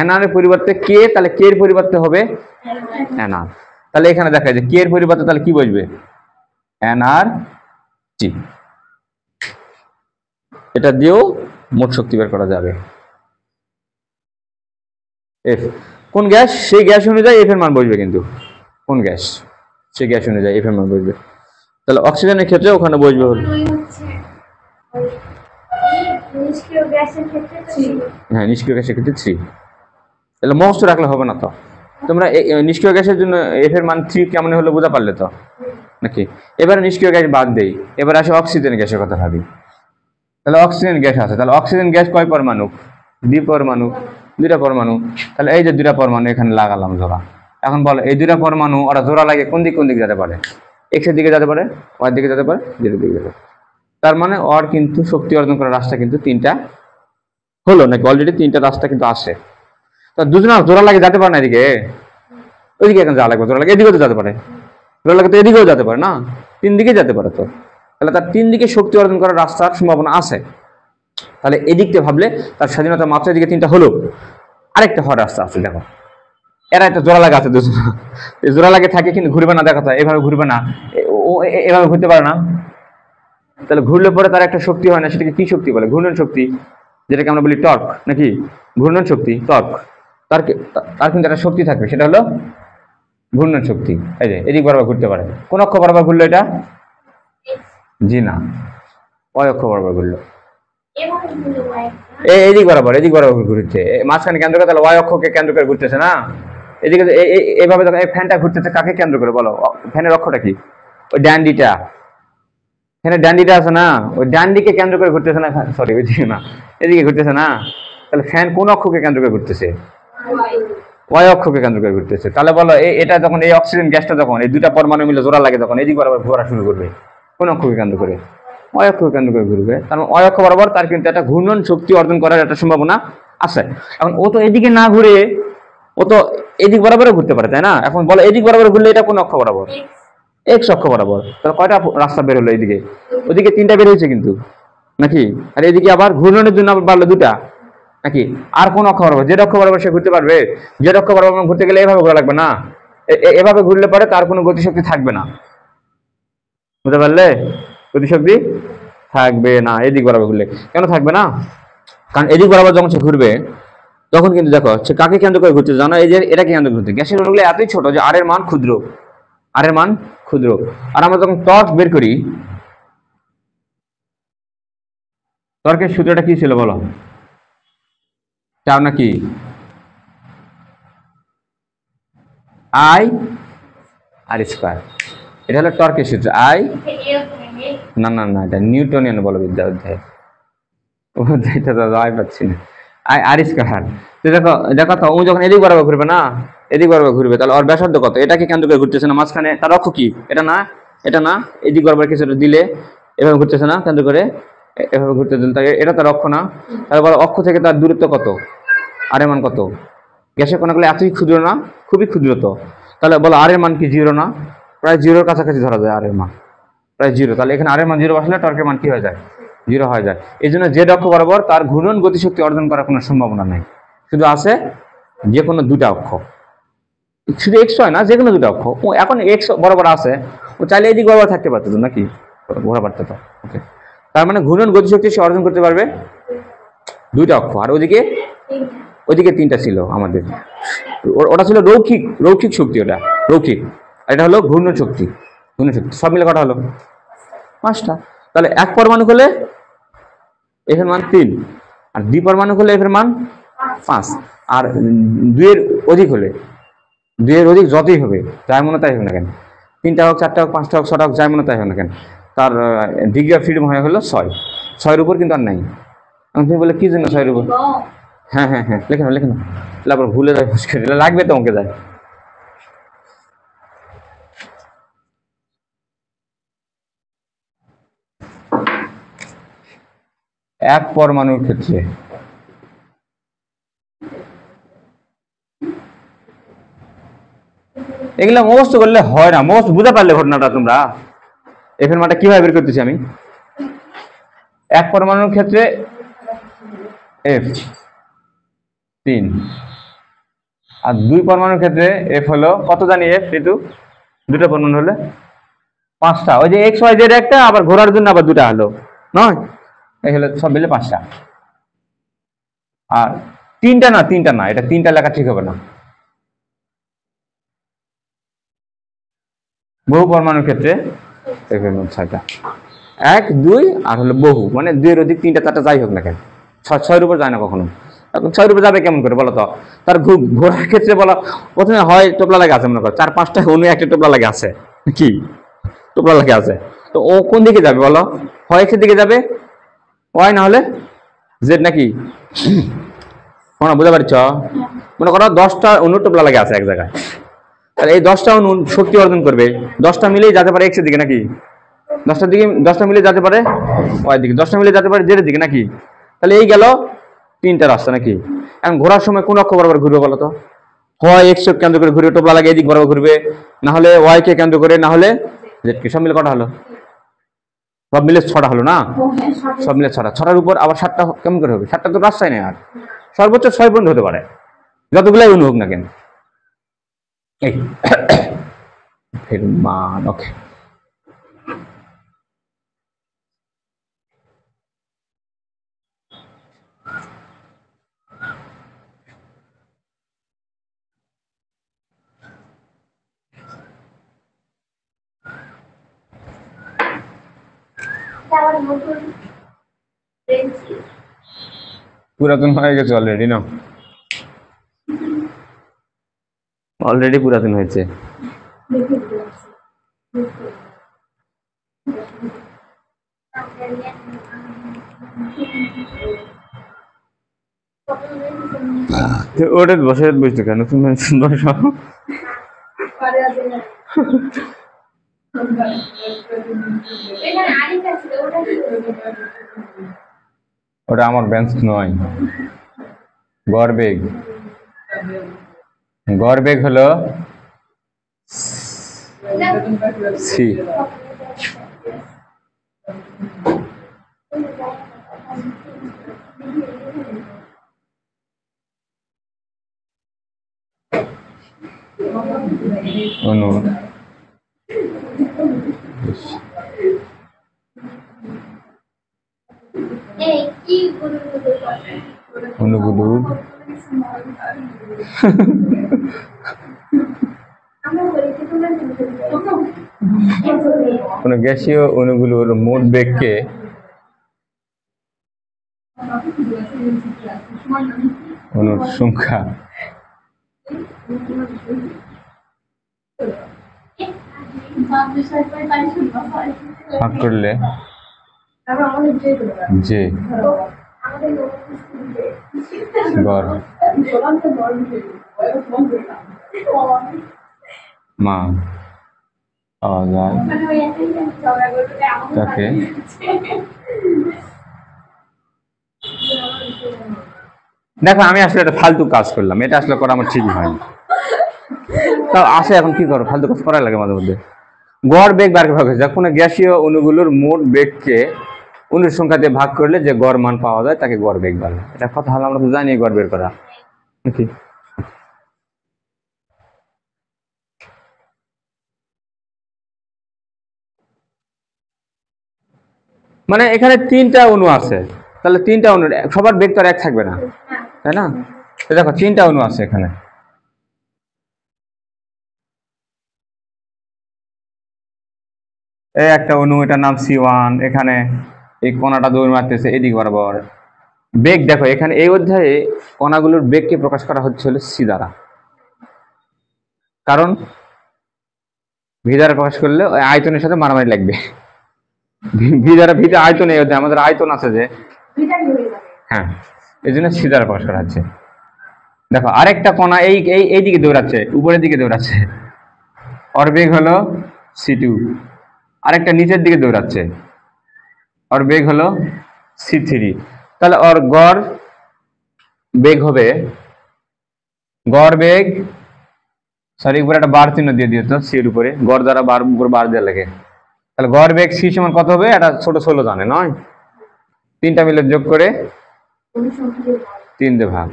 S1: NR এর পরিবর্তে কে, তাহলে কে এর পরিবর্তে হবে NR। তাহলে এখানে দেখা যায় কে এর পরিবর্তে তাহলে কি বসবে, NRT। এটা দিয়েও মোট শক্তি বের করা যাবে। এফ কোন গ্যাস, সেই গ্যাস অনুযায়ী এফ এর মান বসবে, কিন্তু কোন গ্যাস সেই গ্যাস অনুযায়ী এফ এর মান বসবে। তাহলে অক্সিজেনের ক্ষেত্রে ওখানে বসবে হলো, হ্যাঁ নিষ্ক্রিয় গ্যাসের ক্ষেত্রে 3। তাহলে মুখস্থ রাখলে হবে না তো, তোমরা নিষ্ক্রিয় গ্যাসের জন্য এফ এর মান 3 কেমন হলো বোঝা পারলে তো নাকি। এবারে নিষ্ক্রিয় গ্যাস বাদ দেই, এবার আসে অক্সিজেন গ্যাসের কথা ভাবি। তাহলে অক্সিজেন গ্যাস আছে, তাহলে অক্সিজেন গ্যাস কয় পরমাণু, 2 পরমাণু, 2টা পরমাণু। তাহলে এই যে 2টা পরমাণু এখানে লাগালাম জোড়া। এখন বলো এই 2টা পরমাণু ওরা জোড়া লাগে কোন দিক যেতে পারে, এক্স এর দিকে যেতে পারে, ওয়াই দিকে যেতে পারে, জেড দিকে যেতে পারে। তার মানে ওর কিন্তু শক্তি অর্জন করার রাস্তা কিন্তু 3টা হলো নাকি, অলরেডি 3টা রাস্তা কিন্তু আসে। তো দুজনা জোড়া লাগে যেতে পারে না এদিকে, ওইদিকে এখন যা লাগবে জোড়া লাগে, এদিকেও তো যেতে পারে, জোড়া লাগে তো এদিকেও যেতে পারে না, 3 দিকে যেতে পারে। তো তাহলে তার 3 দিকে শক্তি অর্জন করার রাস্তার সম্ভাবনা আছে। তাহলে এদিকটা ভাবলে তার স্বাধীনতার মাত্রা এদিকে 3টা হলো, আরেকটা হওয়ার রাস্তা আছে। দেখো এরা একটা জোড়া লাগা আছে, দুজন জোড়া লাগে থাকে কিন্তু ঘুরবে না, দেখা যায় এভাবে ঘুরবে না, এভাবে ঘুরতে পারে না। তাহলে ঘুরলে পরে তার একটা শক্তি হয় না, সেটাকে কি শক্তি বলে, ঘূর্ণন শক্তি, যেটাকে আমরা বলি টর্ক নাকি, ঘূর্ণন শক্তি টর্ক। তার কিন্তু একটা শক্তি থাকবে, সেটা হলো ঘূর্ণন শক্তি। এই যে এদিক বরাবর ঘুরতে পারে, কোন অক্ষ বরাবর ঘুরলো এটা, জি না, ওই অক্ষ বরাবর ঘুরলো, এদিক বরাবর ঘুরছে, মাঝখানে কেন্দ্র করে, তাহলে ওয়াই অক্ষকে কেন্দ্র করে ঘুরতেছে না। এদিকে এইভাবে দেখো, এই ফ্যানটা ঘুরতেছে কাকে কেন্দ্র করে বলো, ফ্যানের অক্ষটা কি, ওই ডান্ডিটা, এখানে ডান্ডিটা আছে না, ওই ডান্ডিকে কেন্দ্র করে ঘুরতেছে না, সরি ওইদিকে না, এদিকে ঘুরতেছে না। তাহলে ফ্যান কোন অক্ষকে কেন্দ্র করে ঘুরতেছে, ওয়াই অক্ষকে কেন্দ্র করে ঘুরতেছে। তাহলে বলো এটা যখন এই অক্সিজেন গ্যাসটা যখন এই 2টা পরমাণু মিলে জোড়া লাগে, তখন এদিক বরাবর ঘোরা শুরু করবে, কোন অক্ষকে কেন্দ্র করে, ওয়াই অক্ষকে কেন্দ্র করে ঘুরবে। কারণ ওয়াই অক্ষ বরাবর তার কিন্তু একটা ঘূর্ণন শক্তি অর্জন করার একটা সম্ভাবনা আছে। এখন ও তো এদিকে না ঘুরে, ও তো এদিক বরাবরও ঘুরতে পারে, তাই না। এখন বলো এদিক বরাবর ঘুরলে এটা কোন অক্ষ বরাবর, এক্স অক্ষ বরাবর। তাহলে কয়টা রাস্তা বের হলো, এইদিকে ওদিকে 3টা বের হয়েছে কিন্তু নাকি, আর এদিকে আবার ঘূর্ণনের জন্য আবার বাড়লো 2টা নাকি। আর কোন অক্ষ বরাবর, যে অক্ষ বরাবর সে ঘুরতে পারবে, যে অক্ষ বরাবর ঘুরতে গেলে এভাবে ঘোরা লাগবে না, এভাবে ঘুরলে পরে তার কোনো গতিশক্তি থাকবে না, বুঝতে পারলে, গতিশক্তি থাকবে না এদিক বরাবর ঘুরলে। কেন থাকবে না, কারণ এদিক বরাবর যখন সে ঘুরবে তখন কিন্তু দেখো সে কাকে কেন্দ্র করে ঘুরতে জানো, এই যে এটাকে কেন্দ্র করে ঘুরতে। গ্যাসের অণুগুলো এতই ছোট যে আর এর মান ক্ষুদ্র, আর এর মান ক্ষুদ্র। আর আমরা যখন টর্ক বের করি, টর্কের সূত্রটা কি ছিল বলো, চাও নাকি, I/R²। এটা হলো টর্কের সূত্র, না না না, এটা নিউটনিয়ান বলবিদ্যা অধ্যায়, অধ্যায়টা তো পাচ্ছি না, I/R²। দেখো দেখো তো, ও যখন এদিক বরাবর ঘুরবে না, এদিক বরাবর ঘুরবে, তাহলে ওর ব্যাসার্ধ কত, এটাকে কেন্দ্র করে ঘুরতেছে না, মাঝখানে তার অক্ষ কি, এটা না, এটা না, এদিক বরাবর কিছু দিলে এভাবে ঘুরতেছে না, কেন্দ্র করে এভাবে ঘুরতে দিলে, এটা তার অক্ষ না। তাহলে বলো অক্ষ থেকে তার দূরত্ব কত, আর এর মান কত, গ্যাসের কণাগুলো এতই ক্ষুদ্র না, খুবই ক্ষুদ্র। তো তাহলে বলো আর এর মান কি 0 না, প্রায় 0-র কাছাকাছি ধরা যায় আর এর মান, প্রায় 0। তাহলে এখানে আর এর মান 0 বসলে টর্কের মান কি হয়ে যায়, 0 হয়ে যায়। এই জন্য জেড অক্ষ বরাবর তার ঘূর্ণন গতিশক্তি অর্জন করার কোনো সম্ভাবনা নেই, শুধু আছে যে কোনো 2টা অক্ষ, শুধু এক্স হয় না, যে কোনো 2টা অক্ষ। ও এখন এক্স বরাবর আছে, ও চাইলে এদিক বরাবর থাকতে পারতো নাকি, ঘোরা পারতো তো। ওকে, তার মানে ঘূর্ণন গতিশক্তি সে অর্জন করতে পারবে 2টা অক্ষ, আর ওদিকে 3টা ছিল আমাদের, ওটা ছিল রৈখিক শক্তি, ওটা রৈখিক, আর এটা হলো ঘূর্ণন শক্তি। সব মিলে কটা হলো, 5টা। তাহলে 1 পরমাণু হলে এফ এর মান 3, আর 2 পরমাণু হলে এফ এর মান 5, আর 2 এর অধিক হলে, 2 এর অধিক যতই হবে, যাই মনে তাই হবে না কেন, 3টা হোক, 4টা হোক, 5টা হোক, 6টা হোক, যাই মনে তাই হবে না কেন, তার ডিগ্রি অফ ফ্রিডম হয়ে হলো 6, 6-এর উপর কিন্তু আর নাই। এখন তুমি বলে কি জন্য 6-এর উপর? হ্যাঁ হ্যাঁ হ্যাঁ, লিখে নাও লিখে নাও, তারপর ভুলে যায় মুশকিল লাগবে তো অঙ্কে যায়। এক পরমাণুর ক্ষেত্রে এগুলা মুখস্থ করলে হয় না, মুখস্থ বুঝতে পারলে ঘটনাটা তোমরা। এফের মানটা কিভাবে বের করতেছি আমি? এক পরমাণুর ক্ষেত্রে এফ 3, আর 2 পরমাণুর ক্ষেত্রে এফ হলো কত জানি? এফ ঋতু 2টা পরমাণু হলে 5টা। ওই যে এক্স ওয়াই জেড একটা, আবার ঘোরার জন্য আবার 2টা হলো, নয়? এই হলো সব মিলে 5টা। আর 3টা না, এটা 3টা লেখা ঠিক হবে না। বহু পরমাণুর ক্ষেত্রে এফ এর মধ্যে 6টা, 1 2 আর হলো বহু, মানে 2-এর অধিক 3টা 4টা যাই হোক না কেন, 6-এর উপর যায় না কখনো। এখন 6-এর উপর যাবে কেমন করে বলো তো? তার ঘোরার ক্ষেত্রে বলো, প্রথমে হয় টোপলা লাগে আছে, মনে করো 4-5টা অণু একটা টোপলা লাগে আছে, কি টোপলা লাগে আছে, তো ও কোন দিকে যাবে বলো? হয় এক্স এর দিকে যাবে, ওয়াই না হলে জেড, নাকি? তোমরা বুঝতে পারছ? মনে করো 10টা অণু টোপলা লাগে আছে এক জায়গায়, তাহলে এই 10টা অণু শক্তি অর্জন করবে, 10টা মিলেই যেতে পারে এক্স এর দিকে, নাকি? 10টা মিলে যেতে পারে ওয়াই দিকে, 10টা মিলে যেতে পারে জেড এর দিকে, নাকি? তাহলে এই গেল 3টা রাস্তা, নাকি? এখন ঘোরার সময় কোন অক্ষ বরাবর ঘুরবে বলো তো? হয় এক্স কে কেন্দ্র করে ঘুরবে, টোপলা লাগে এদিক বরাবর ঘুরবে, না হলে ওয়াই কে কেন্দ্র করে, না হলে জেড কে। সব মিলে কটা হলো? সব মিলে 6টা হলো না? সব মিলে 6টা। 6টার উপর আবার 7টা কেমন করে হবে? 7টা তো রাস্তায় নেই, আর সর্বোচ্চ 6 পর্যন্ত হতে পারে, যতগুলাই অণু হোক না কেন। এই ফের মান, ওকে। পুরাতন হয়ে গেছে অলরেডি, না? অলরেডি পুরাতন হয়েছে। ওটা বসে বুঝতে কেন তুমি বসো। ওটা আমার বেঞ্চ নয়, গড়বেগ। গড়বেগ হলো সি। অনু অনুগুলোর কোন গ্যাসীয় অণুগুলোর মোট বেগকে অণুর সংখ্যা ভাগ করলে যে গড় মান পাওয়া যায় তাকে দেখো, আমি আসলে একটা ফালতু কাজ করলাম, এটা আসলে করা আমার ঠিকই হয়নি। তাও আসে, এখন কি করো, ফালতু কাজ করা লাগে মাঝে মধ্যে। গড় বেগ বার ভাগ হয়েছে, কোনো গ্যাসীয় অণুগুলোর মোট বেগকে অণুর সংখ্যা দিয়ে ভাগ করলে যে গড় মান পাওয়া যায় তাকে গড় বেগ বলে। এটা কথা হলো, আমরা তো জানি গড় বের করা, নাকি? মানে এখানে 3টা অণু আছে, তাহলে 3টা অণু সবার বেগ তো আর এক থাকবে না, তাই না? দেখো 3টা অণু আছে এখানে, এই একটা অণু, এটার নাম C1, এখানে এই কণাটা দৌড় মারতেছে এদিক বরাবর। বেগ দেখো, এখানে এই অধ্যায়ে কণাগুলোর বেগকে প্রকাশ করা হচ্ছে হলো সি দ্বারা, কারণ ভি দ্বারা প্রকাশ করলে ওই আয়তনের সাথে মারামারি লাগবে, ভি দ্বারা ভিতে আয়তন এই অধ্যায় আমাদের আয়তন আছে যে,
S2: দুইটা কি হয়ে যাবে?
S1: হ্যাঁ এই জন্য সি দ্বারা প্রকাশ করা হচ্ছে। দেখো আরেকটা কণা এই এই এই দিকে দৌড়াচ্ছে, উপরের দিকে দৌড়াচ্ছে, ওর বেগ হলো c2। আরেকটা নিচের দিকে দৌড়াচ্ছে, ওর বেগ হলো c3। তাহলে ওর গড় বেগ হবে, গড় বেগ, সরি উপরে একটা বার চিহ্ন দিয়ে দিও তো, সি এর উপরে গড় দ্বারা বার উপরে বার দেওয়া লাগে। তাহলে গড় বেগ সি সমান কত হবে, এটা ছোট 16 জানে নয়, তিনটা মিলে যোগ করে
S2: অনুসংখ্যানের
S1: 3 দিয়ে ভাগ,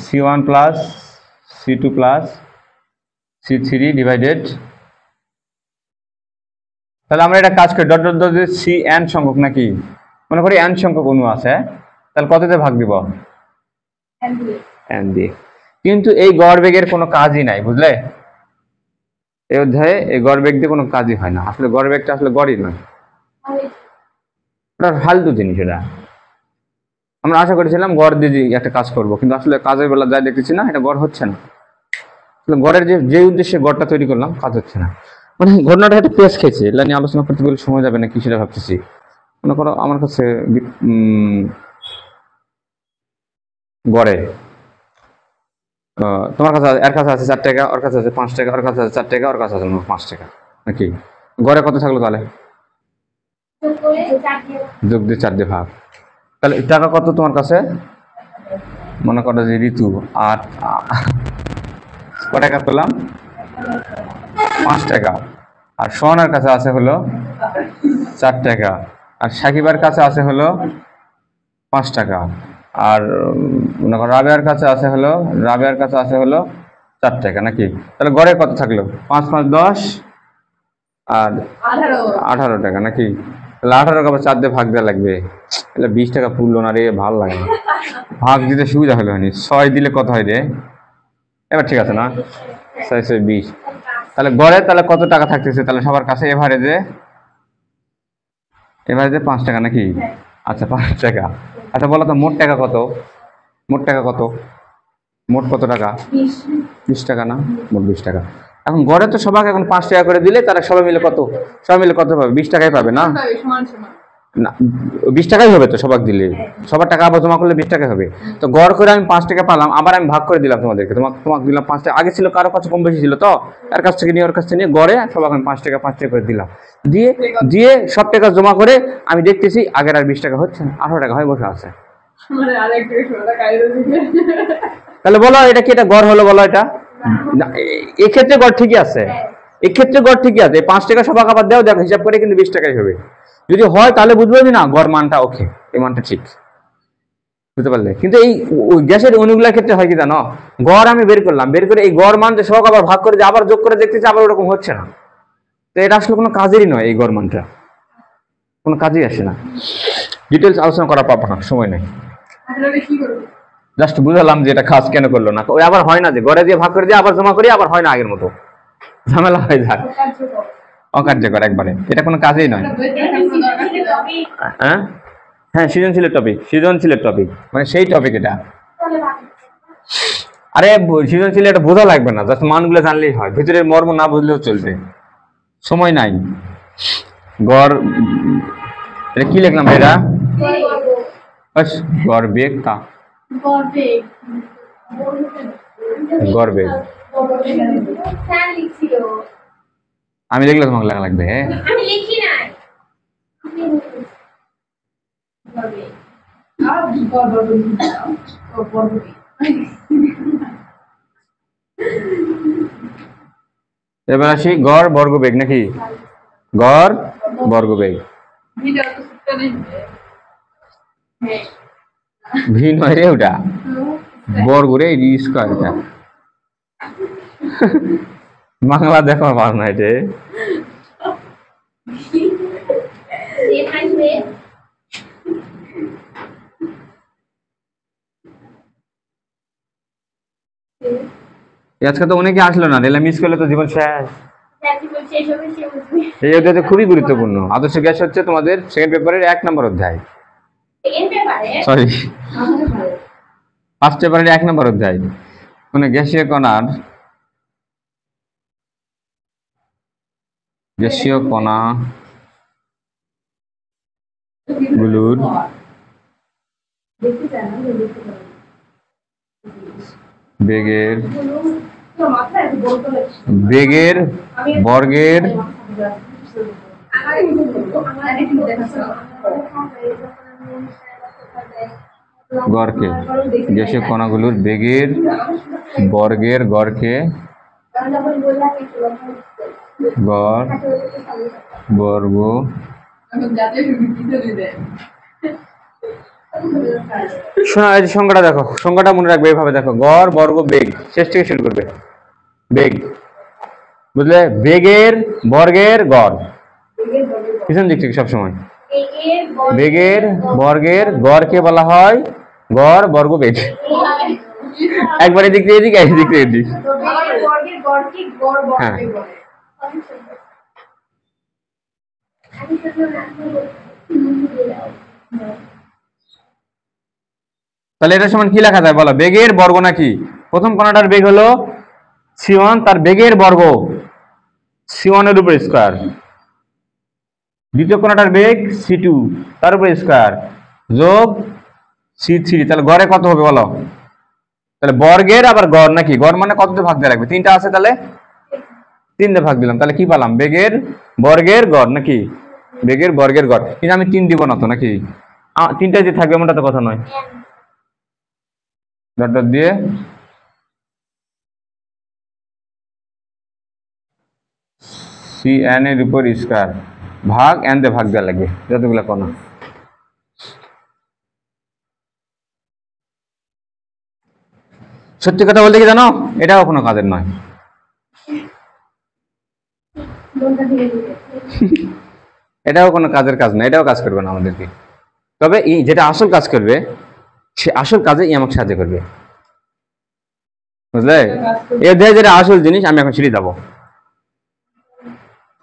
S1: c1 plus c2 plus c3 divided. তাহলে আমরা এটা কাজ করি, dot dot dot C N সংখ্যক নাকি, মনে করি এন সংখ্যক অণু আছে, তাহলে কততে ভাগ দিব, এন দিয়ে। কিন্তু এই গড় বেগের কোনো কাজই নাই, বুঝলে, এই অধ্যায়ে এই গড় বেগ দিয়ে কোনো কাজই হয় না। আসলে গড় বেগটা আসলে গড়ই নয়, ওটা ফালতু জিনিস। এটা আমরা আশা করেছিলাম গড় দিয়ে একটা কাজ করব, কিন্তু আসলে কাজের বেলা যাই দেখতেছি না, এটা গড় হচ্ছে না। আসলে গড়ের যে উদ্দেশ্যে গড়টা তৈরি করলাম কাজ হচ্ছে না। মানে ঘটনাটা একটা পেস খেয়েছে, এটা নিয়ে আলোচনা করতে গেলে সময় যাবে না কি সেটা ভাবতেছি। মনে করো আমার কাছে গড়ে তোমার কাছে, এর কাছে আছে 4 টাকা, ওর কাছে আছে 5 টাকা, ওর কাছে আছে 4 টাকা, ওর কাছে আছে 5 টাকা, নাকি গড়ে কত থাকলো তাহলে, যোগ দিয়ে 4 দিয়ে ভাগ। তাহলে টাকা কত তোমার কাছে, মনে করো যে ঋতু, আর কত টাকা পেলাম, 5 টাকা। আর সোহানের কাছে আছে হলো 4 টাকা, আর সাকিবার কাছে আছে হলো 5 টাকা, আর মনে করো রাবেয়ার কাছে আছে হলো 4 টাকা, নাকি। তাহলে গড়ে কত থাকলো, 5 5 10 আর 18 টাকা, নাকি। তাহলে 18 আবার 4 দিয়ে ভাগ দেওয়া লাগবে, তাহলে 20 টাকা পুরলো না রে, ভালো লাগে না, ভাগ দিতে সুবিধা হলো হয়নি। 6 দিলে কত হয় রে, এবার ঠিক আছে না, 6 6 20। তাহলে গড়ে তাহলে কত টাকা থাকতেছে, তাহলে সবার কাছে এভারেজে 5 টাকা, নাকি। আচ্ছা 5 টাকা। আচ্ছা বলো তো মোট টাকা কত, মোট টাকা কত, মোট কত টাকা, 20 টাকা না, মোট 20 টাকা। এখন গড়ে তো সবাই এখন 5 টাকা করে দিলে তারা সবাই মিলে কত পাবে, 20 টাকাই পাবে না, না 20 টাকাই হবে তো সবাক দিলে, সবার টাকা আবার জমা করলে 20 টাকা হবে। তো গড় করে আমি 5 টাকা পেলাম, আবার আমি ভাগ করে দিলাম তোমাদেরকে, তোমাকে দিলাম 5 টাকা। আগে ছিল কারো কাছে কম বেশি ছিল, তো এর কাছ থেকে নিয়ে ওর কাছ থেকে নিয়ে গড়ে সবাই আমি 5 টাকা করে দিলাম, দিয়ে সব টাকা জমা করে আমি দেখতেছি আগের আর 20 টাকা হচ্ছে না, 18 টাকা হয়ে বসে আছে। তাহলে বলো এটা কি, এটা গড় হলো বলো, এটা এক্ষেত্রে গড় ঠিকই আছে, এক্ষেত্রে গড় ঠিকই আছে। 5 টাকা সবাক আবার দেও, দেখো হিসাব করে কিন্তু 20 টাকাই হবে। যদি হয় তাহলে বুঝবে যে না গড় মানটা ওকে, এই মানটা ঠিক, বুঝতে পারলে। কিন্তু এই গ্যাসের অণুগুলোর ক্ষেত্রে হয় কি জানো, গড় আমি বের করলাম, বের করে এই গড় মান সব আবার ভাগ করে আবার যোগ করে দেখতেছি আবার ওরকম হচ্ছে না, তো এটা আসলে কোনো কাজেরই নয়, এই গড় মানটা কোনো কাজেই আসে না। ডিটেলস আলোচনা করা পাবো না, সময় নেই, জাস্ট বুঝালাম যে এটা কাজ কেন করলো না। ওই আবার হয় না যে গড়ে দিয়ে ভাগ করে দিয়ে আবার জমা করি, আবার হয় না আগের মতো, ঝামেলা হয়ে যায়, অকার্যকর একবারে, এটা কোনো কাজেই নয়। হ্যাঁ হ্যাঁ সৃজনশীলের টপিক মানে সেই টপিক এটা। আরে সৃজনশীল এটা বোঝা লাগবে না, জাস্ট মানগুলো জানলেই হয়, ভিতরের মর্ম না বুঝলেও চলবে, সময় নাই। গড়, এটা কি লিখলাম এটা, গড় বেগ তা গড় বেগ আমি লিখলে তোমাকে লেখা লাগবে,
S2: আমি লিখি নাই।
S1: এবার আসি গড় বর্গবেগ, নাকি গড় বর্গবেগ, ভি নয় রে ওটা, বর্গ রে, স্কয়ার এটা, বাংলা দেখো পার না এটা। আজকে তো অনেকে আসলো না, রেলা মিস করলে তো জীবন শেষ। এই অধ্যায়টা খুবই গুরুত্বপূর্ণ। আদর্শ গ্যাস হচ্ছে তোমাদের সেকেন্ড পেপারের 1 নম্বর অধ্যায়, সরি ফার্স্ট পেপারের 1 নম্বর অধ্যায়, মানে গ্যাসীয় কণার গ্যাসীয় কণা গুলোর বেগের বেগের বর্গের গড়কে গ্যাসীয় কণাগুলোর বেগের বর্গের গড়কে গড় বর্গ শোনা, এই যে সংখ্যাটা দেখো, সংখ্যাটা মনে রাখবে এইভাবে দেখো, গড় বর্গ বেগ, শেষ থেকে শুরু করবে বেগ, বুঝলে? বেগের বর্গের গড়, পিছন দিক থেকে সবসময় বেগের বর্গের গড়কে বলা হয় গড় বর্গ বেগ। একবার এদিক দিয়ে এদিক, এদিক দিয়ে এদিক। হ্যাঁ, তাহলে এটা সমান কি লেখা যায় বলো? বেগের বর্গ নাকি? প্রথম কণাটার বেগ হলো c1, তার বেগের বর্গ c1 এর উপর স্কয়ার। দ্বিতীয় কণাটার বেগ c2, তার উপর স্কয়ার, যোগ c3। তাহলে গড়ে কত হবে বলো? তাহলে বর্গের আবার গড় নাকি? গড় মানে কত দিয়ে ভাগ দিয়ে রাখবে? তিনটা আছে, তাহলে 3 দিয়ে ভাগ দিলাম। তাহলে কি পেলাম? বেগের বর্গের গড় নাকি? বেগের বর্গের গড়। কিন্তু আমি 3 দিব না তো নাকি? 3টা যে থাকবে এমনটা তো কথা নয়। ডট ডট দিয়ে cn এর উপর স্কয়ার ভাগ n দিয়ে ভাগ দেওয়া লাগবে যতগুলো কণা। সত্যি কথা বলতে কি জানো, এটাও কোনো কাজের নয়। এটাও কোনো কাজের কাজ না, এটাও কাজ করবে না আমাদেরকে। তবে যেটা আসল কাজ করবে, সে আসল কাজে আমাকে সাহায্য করবে, বুঝলে? এর দেহে যেটা আসল জিনিস আমি এখন সেটি যাবো,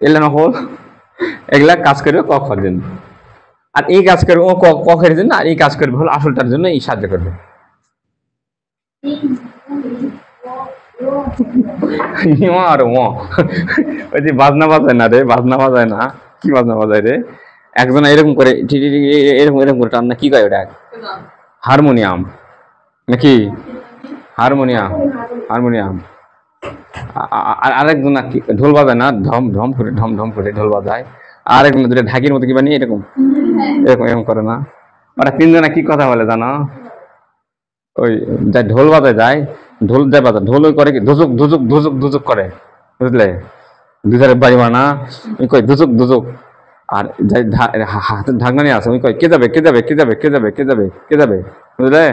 S1: এলে না হল এগুলা কাজ করবে ক খর জন্য, আর এই কাজ করবে ও ক খের জন্য, আর এই কাজ করবে হলো আসলটার জন্য, এই সাহায্য করবে। আর ওই যে বাজনা বাজায় না রে, বাজনা বাজায় না, কি বাজনা বাজায় রে? একজন এরকম করে এরকম এরকম করে টান না, কি কয় ওটা? হারমোনিয়াম নাকি? Harmonium, harmonium. আর আরেকজন কি ঢোল বাজায় না, ধম ধম করে, ঢম ঢম করে ঢোল বাজায়। আর একজন দুটো ঢাকির মতো কি বানিয়ে এরকম এরকম এরকম করে না? ওরা তিনজনা কি কথা বলে জানো? ওই যাই ঢোল বাজায় যায়, ঢোল যায় বাজায়, ঢোল ওই করে কি ধুজুক ধুজুক ধুজুক ধুজুক করে, বুঝলে? দুধারে বাড়ি বানা ওই কয় ধুজুক ধুজুক। আর যাই হাতের ঢাকনা নিয়ে আছে ওই কয় কে যাবে কে যাবে কে যাবে কে যাবে কে যাবে কে যাবে, বুঝলে?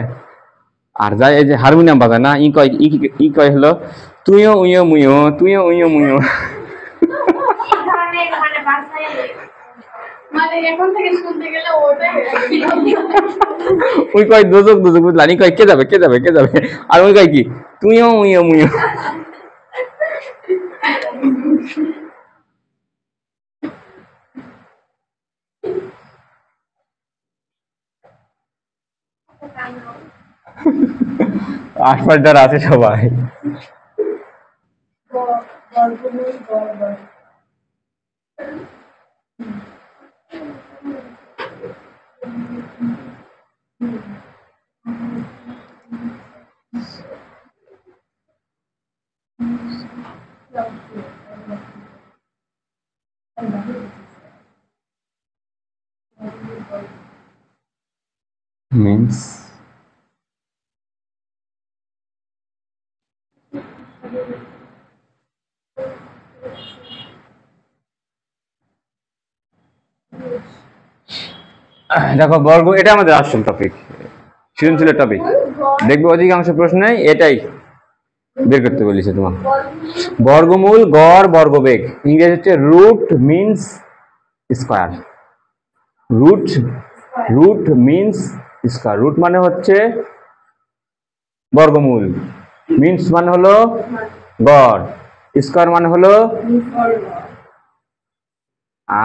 S1: আর যাই এই যে হারমোনিয়াম বাজায় না, ই কয় হলো তুইও উইও মুইও, তুইও উইও মুইও। ওই কয় দুজক দুজক, বুঝলা? ই কয় কে যাবে কে যাবে কে যাবে, আর ওই কয় কি তুইও উইও মুইও। আশপাশ যারা আছে সবাই means দেখো বর্গ, এটা আমাদের আসল টপিক, সৃজনশীলের টপিক। দেখবো অধিকাংশ প্রশ্নে এটাই বের করতে বলেছে তোমার। বর্গমূল, গড়, বর্গবেগ, ইংরেজি হচ্ছে root means square. Root, root means square. Root মানে হচ্ছে বর্গমূল, মিনস মানে হলো গড়, স্কয়ার মানে হলো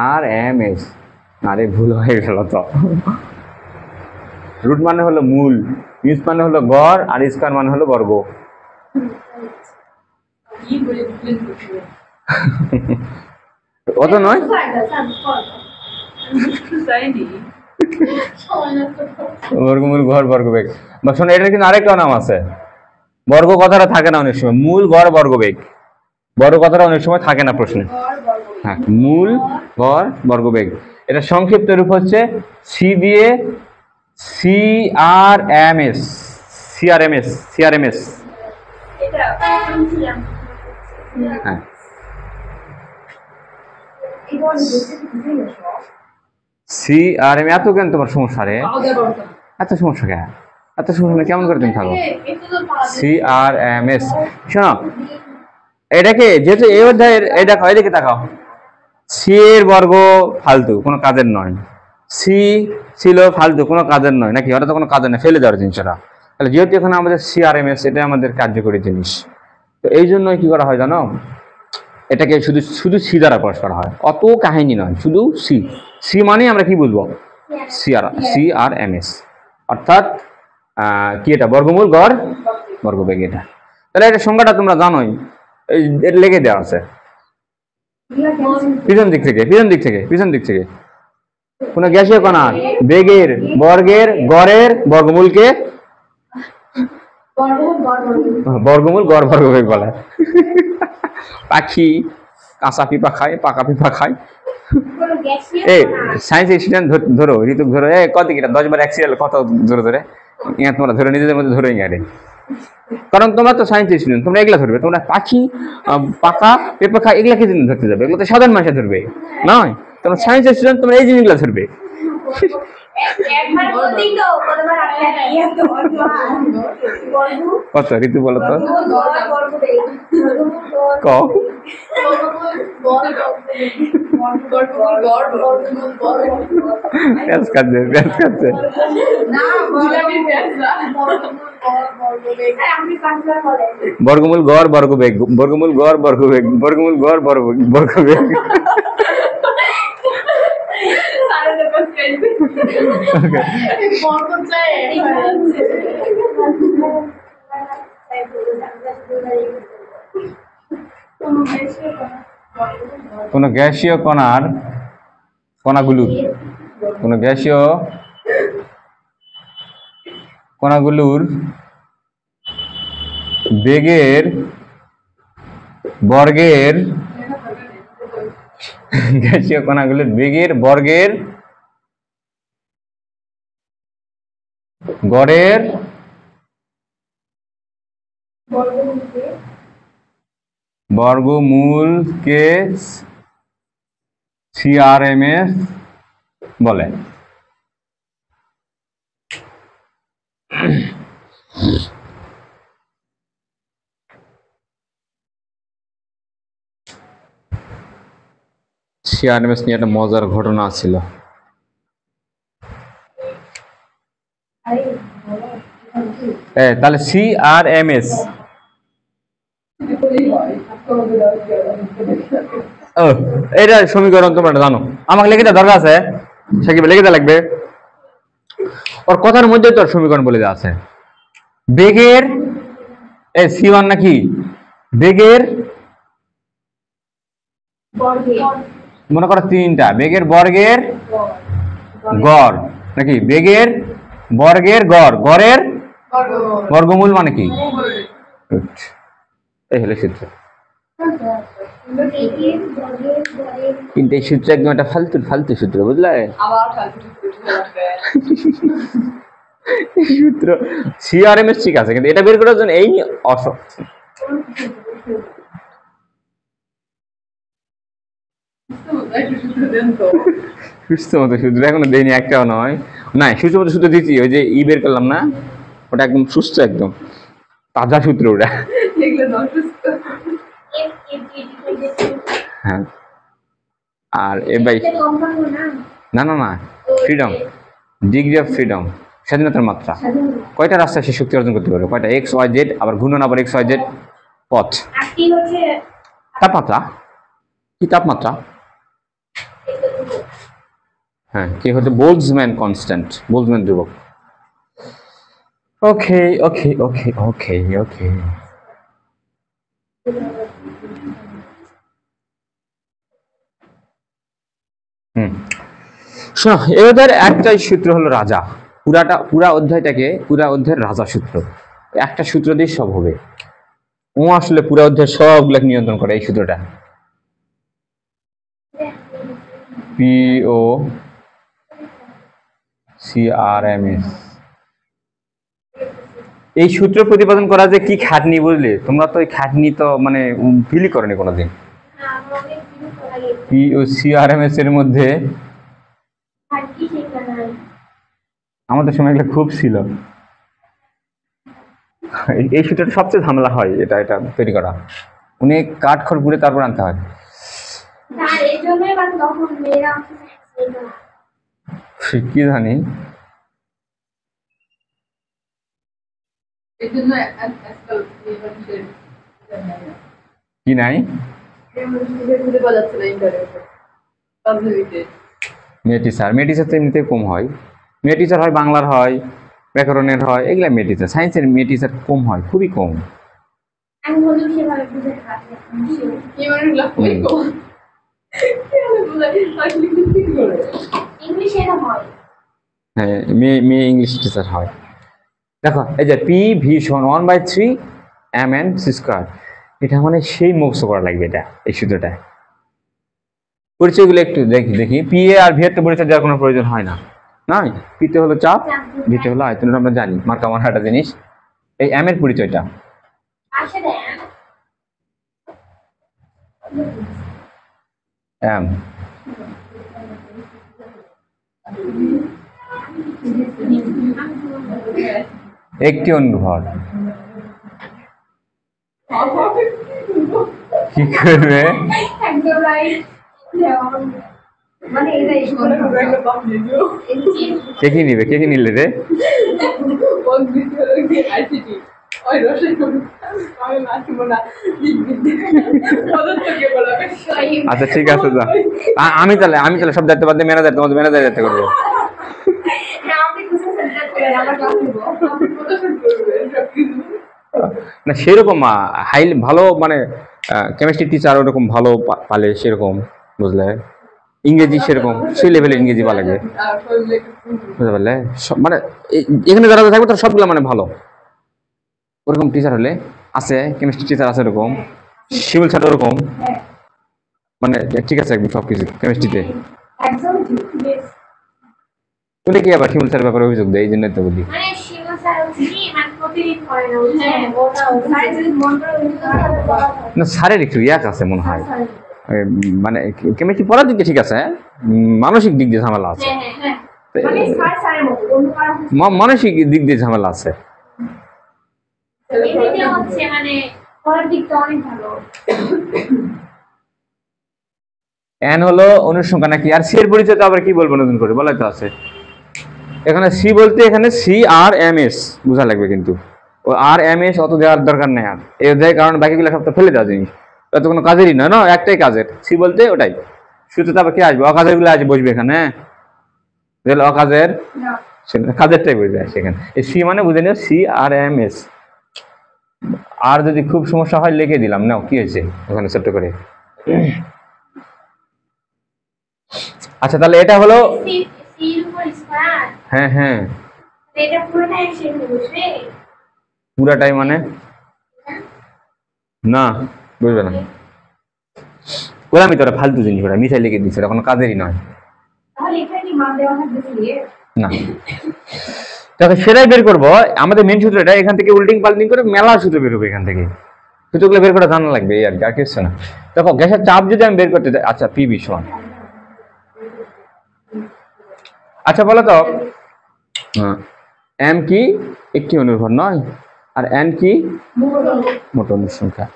S1: আর এম এস। আরে ভুল হয়ে গেল তো। রুট মানে হলো মূল, মিনস মানে হলো গড়, আর স্কয়ার মানে হলো বর্গ। অত নয়। বর্গমূল ঘর বর্গবেগ, বা শোনো এটার কিন্তু আরেকটা নাম আছে। বর্গ কথাটা থাকে না অনেক সময়, মূল গড় বর্গবেগ। বর্গ কথাটা অনেক সময় থাকে না প্রশ্নে। হ্যাঁ, মূল গড় বর্গবেগ, এটা সংক্ষিপ্ত রূপ হচ্ছে সি দিয়ে সিআরএমএস। সিআরএমএস সিআরএমএস হ্যাঁ। সিআরএম এত কেন তোমার সমস্যা রে? এত সমস্যা কেন? এত সমস্যা কেমন করে তুমি থাকো? সিআরএমএস শোনো, এটাকে যেহেতু এই অধ্যায়ের, এই দেখো এদিকে তাকাও, সি এর বর্গ ফালতু, কোনো কাজের নয়। সি ছিল ফালতু, কোনো কাজের নয় নাকি? ওটা তো কোনো কাজের নয়, ফেলে দেওয়ার জিনিসটা। তাহলে যেহেতু এখানে আমাদের সিআরএমএস, এটা আমাদের কার্যকরী জিনিস, তো এই জন্যই কি করা হয় জানো, এটাকে শুধু শুধু সি দ্বারা প্রকাশ করা হয়, অত কাহিনী নয়, শুধু সি। সি মানে আমরা কি বুঝবো? সিআরএমএস, অর্থাৎ কি এটা? বর্গমূল গড় বর্গবেগ এটা। তাহলে এটা সংজ্ঞাটা তোমরা জানোই, এটা লেগে দেওয়া আছে পিছন দিক থেকে, পিছন দিক থেকে, পিছন দিক থেকে। কোন গ্যাসীয় কণার বেগের বর্গের গড়ের বর্গমূলকে বর্গমূল গড় বর্গবেগ বলে। পাখি কাঁচা পিপা খায়, পাকা পিপা খায়। এই সায়েন্স স্টুডেন্ট ধরো, ঋতুক ধরো, এ কত কিটা 10 বার এক সিরিয়াল কত ধরে ধরে তোমরা ধরে নিজেদের মধ্যে ধরে গেলে, কারণ তোমরা তো সায়েন্স স্টুডেন্ট, তোমরা এগুলা ধরবে। তোমরা পাখি পাকা পেঁপে খা এগুলা কি জিনিস ধরতে যাবে? এগুলো তো সাধারণ মানুষে ধরবে, নয়? তোমরা সায়েন্স স্টুডেন্ট, তোমরা এই জিনিসগুলো ধরবে। কত ঋতু বলো তো? ক প্যাঁচ খাচ্ছে, প্যাঁচ খাচ্ছে। বর্গমূল গড় বর্গবেগ, বর্গমূল গড় বর্গবেগ, বর্গমূল গড় বর্গবেগ। কোন গ্যাসীয় কণার কণাগুলোর বেগের বর্গের গ্যাসীয় কণাগুলোর বেগের বর্গের গড়ের বর্গমূলকে সিআরএমএস বলে। সিআরএমএস নিয়ে একটা মজার ঘটনা ছিল। তাহলে সিআরএমএস এটা সমীকরণ তোমরা জানো, আমাকে লিখে দেওয়া দরকার আছে, সে কি লিখে দেওয়া লাগবে? ওর কথার মধ্যে তো সমীকরণ বলে দেওয়া আছে। বেগের সি1 নাকি বেগের, মনে করো 3টা বেগের বর্গের গড় নাকি বেগের বর্গের গড়, গড়ের বর্গমূল মানে কি? এই হলো সূত্র। কিন্তু এই সূত্র একদম একটা ফালতু সূত্র, বুঝলে? সূত্র সিআরএমএস ঠিক আছে, কিন্তু এটা বের করার জন্য এই সুস্থ মতো সূত্র এখনো দেয়নি, একটাও নয়। না, সুস্থ মতো সূত্র দিচ্ছি, ওই যে বের করলাম না, ওটা একদম সুস্থ, একদম তাজা সূত্র ওটা। হ্যাঁ, আর ভাই না না না, ফ্রিডম, ডিগ্রি অফ ফ্রিডম, স্বাধীনতার মাত্রা। কয়টা রাস্তায় সে শক্তি অর্জন করতে পারবে? কয়টা? এক্স ওয়াই জেড, আবার ঘূর্ণন, আবার এক্স ওয়াই জেড পথ। তাপমাত্রা কি? তাপমাত্রা হ্যাঁ, কি হচ্ছে? বোলজম্যান কনস্ট্যান্ট, বোলজম্যান ধ্রুবক। ওকে ওকে ওকে ওকে ওকে। হুম, শোনো, এদের একটাই সূত্র হলো রাজা। পুরা অধ্যায়ের রাজা সূত্র, একটা সূত্র দিয়ে সব হবে। ও আসলে পুরা অধ্যায় সবগুলোকে নিয়ন্ত্রণ করে এই সূত্রটা। POCRMS, এই সূত্র প্রতিপাদন করা যে কি খাটনি, বুঝলে? তোমরা তো এই খাটনি তো মানে ফিলই করনি কোনোদিন। POCRMS এর মধ্যে আমাদের সময় এগুলো খুব ছিল। এই সূত্রটা সবচেয়ে ঝামেলা হয়, এটা তৈরি করা, অনেক কাঠখড় পুড়ে তারপর আনতে হয়। কি জানি, কি নাই, মেয়ে টিচার তো এমনিতে কম হয়। মেয়ে টিচার হয় বাংলার, হয় ব্যাকরণের, হয় এগুলা মেয়ে টিচার। সায়েন্সের মেয়ে টিচার কম হয়, খুবই কম। হ্যাঁ, মেয়ে ইংলিশ টিচার হয়। দেখো এই যে P(1/3)mn², এটা মানে সেই মুখস্থ করা লাগবে, এটা এই সূত্রটা। পরিচয়গুলো একটু দেখি। পি এ আর ভি এর তো পরিচয় দেওয়ার কোনো প্রয়োজন হয় না, নাই। পিতে হলো চাপ, ভিতে হলো আয়তন, আমরা জানি। মার্কা আমার একটা জিনিস, এই এম এর পরিচয়টা। এম একটি অনুভর, কি করবে? কে কি নিবে? কে কি নিলে রে? আচ্ছা ঠিক আছে, যা। আমি তাহলে সব দায়িত্ব বাদ দিয়ে ম্যানেজার, তোমাদের ম্যানেজার দায়িত্ব করবো। না সেরকম হাই ভালো মানে কেমিস্ট্রি টিচার ওরকম ভালো পালে সেরকম, বুঝলে? ইংরেজি সেরকম সেই লেভেলের ইংরেজি ভালো লাগে, বুঝতে পারলে? মানে এখানে যারা থাকবে তারা সবগুলো মানে ভালো, ওরকম টিচার হলে আছে। কেমিস্ট্রি টিচার আছে ওরকম, শিমুল স্যার ওরকম, মানে ঠিক আছে একদম সবকিছু কেমিস্ট্রিতে। তুমি কি আবার শিমুল স্যারের ব্যাপারে অভিযোগ দেয়? এই জন্য তো বলি, না স্যারের একটু ইয়াক আছে মনে হয়, মানে কেমিস্ট্রি পড়ার দিক দিয়ে ঠিক আছে, মানসিক দিক দিয়ে ঝামেলা আছে। মানসিক দিক দিয়ে ঝামেলা আছে। এন হলো অনুসংখ্যা নাকি? আর সি এর পরিচয় তো আবার কি বলবো নতুন করে, বলাই তো আছে এখানে। সি বলতে এখানে CRMS বোঝা লাগবে, কিন্তু ও RMS অত দেওয়ার দরকার নেই আর এই দেয়, কারণ বাকিগুলো সব তো ফেলে দেওয়া জিনিস, তো কোনো কাজেরই নয় না, একটাই কাজের। সি বলতে ওটাই। শুধু তারপর কি আসবে? অকাজের গুলো আসবে, বসবে এখানে। অকাজের কাজেরটাই বসবে সেখানে। এই সি মানে বুঝে নিও CRMS। আর যদি খুব সমস্যা হয় লিখে দিলাম, নাও কি হয়েছে ওখানে ছোট্ট করে। আচ্ছা তাহলে এটা হলো, হ্যাঁ পুরাটাই মানে না, বুঝবে না। ওরা আমি তোরা ফালতু জিনিস, ওরা মিঠাই লিখে দিচ্ছে, কোনো কাজেরই নয়। না দেখো সেটাই বের করবো আমাদের মেন সূত্রটা। এখান থেকে উল্টিং পাল্টিং করে মেলা সূত্র বের হবে এখান থেকে, সূত্রগুলো বের করে জানা লাগবে এই আর কি, আর কিছু না। দেখো গ্যাসের চাপ যদি আমি বের করতে চাই, আচ্ছা PV সমান, আচ্ছা বলো তো এম কি একটি অনুভর নয়, আর এন কি মোট অণুর সংখ্যা।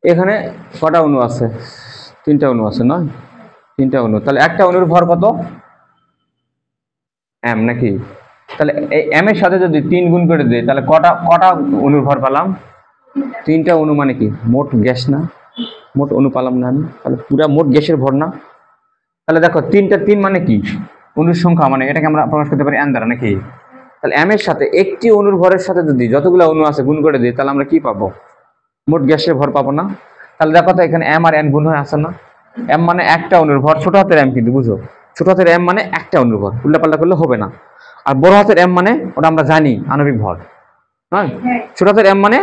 S1: এখানে কটা অণু আছে? 3টা অণু আছে, নয় 3টা অণু। তাহলে একটা অণুর ভর কত? এম নাকি? তাহলে এই এম এর সাথে যদি 3 গুণ করে দিই তাহলে কটা অণুর ভর পেলাম? 3টা অণু মানে কি মোট গ্যাস না, মোট অণু পেলাম না আমি, তাহলে পুরা মোট গ্যাসের ভর না। তাহলে দেখো 3 মানে কি অণুর সংখ্যা, মানে এটাকে আমরা প্রকাশ করতে পারি এন দ্বারা নাকি? তাহলে এম এর সাথে একটি অণুর ভরের সাথে যদি যতগুলো অণু আছে গুণ করে দিই তাহলে আমরা কি পাবো? মোট গ্যাসের ভর পাবো না? তাহলে দেখো তো এখানে এম আর এন গুণ হয়ে আসে না, এম মানে একটা অনুর ভর, ছোট হাতের এম কিন্তু বুঝো, ছোট হাতের এম মানে একটা অনুর ভর, উল্টাপাল্টা করলে হবে না। আর বড় হাতের এম মানে ওটা আমরা জানি আণবিক ভর, হ্যাঁ। ছোট হাতের এম মানে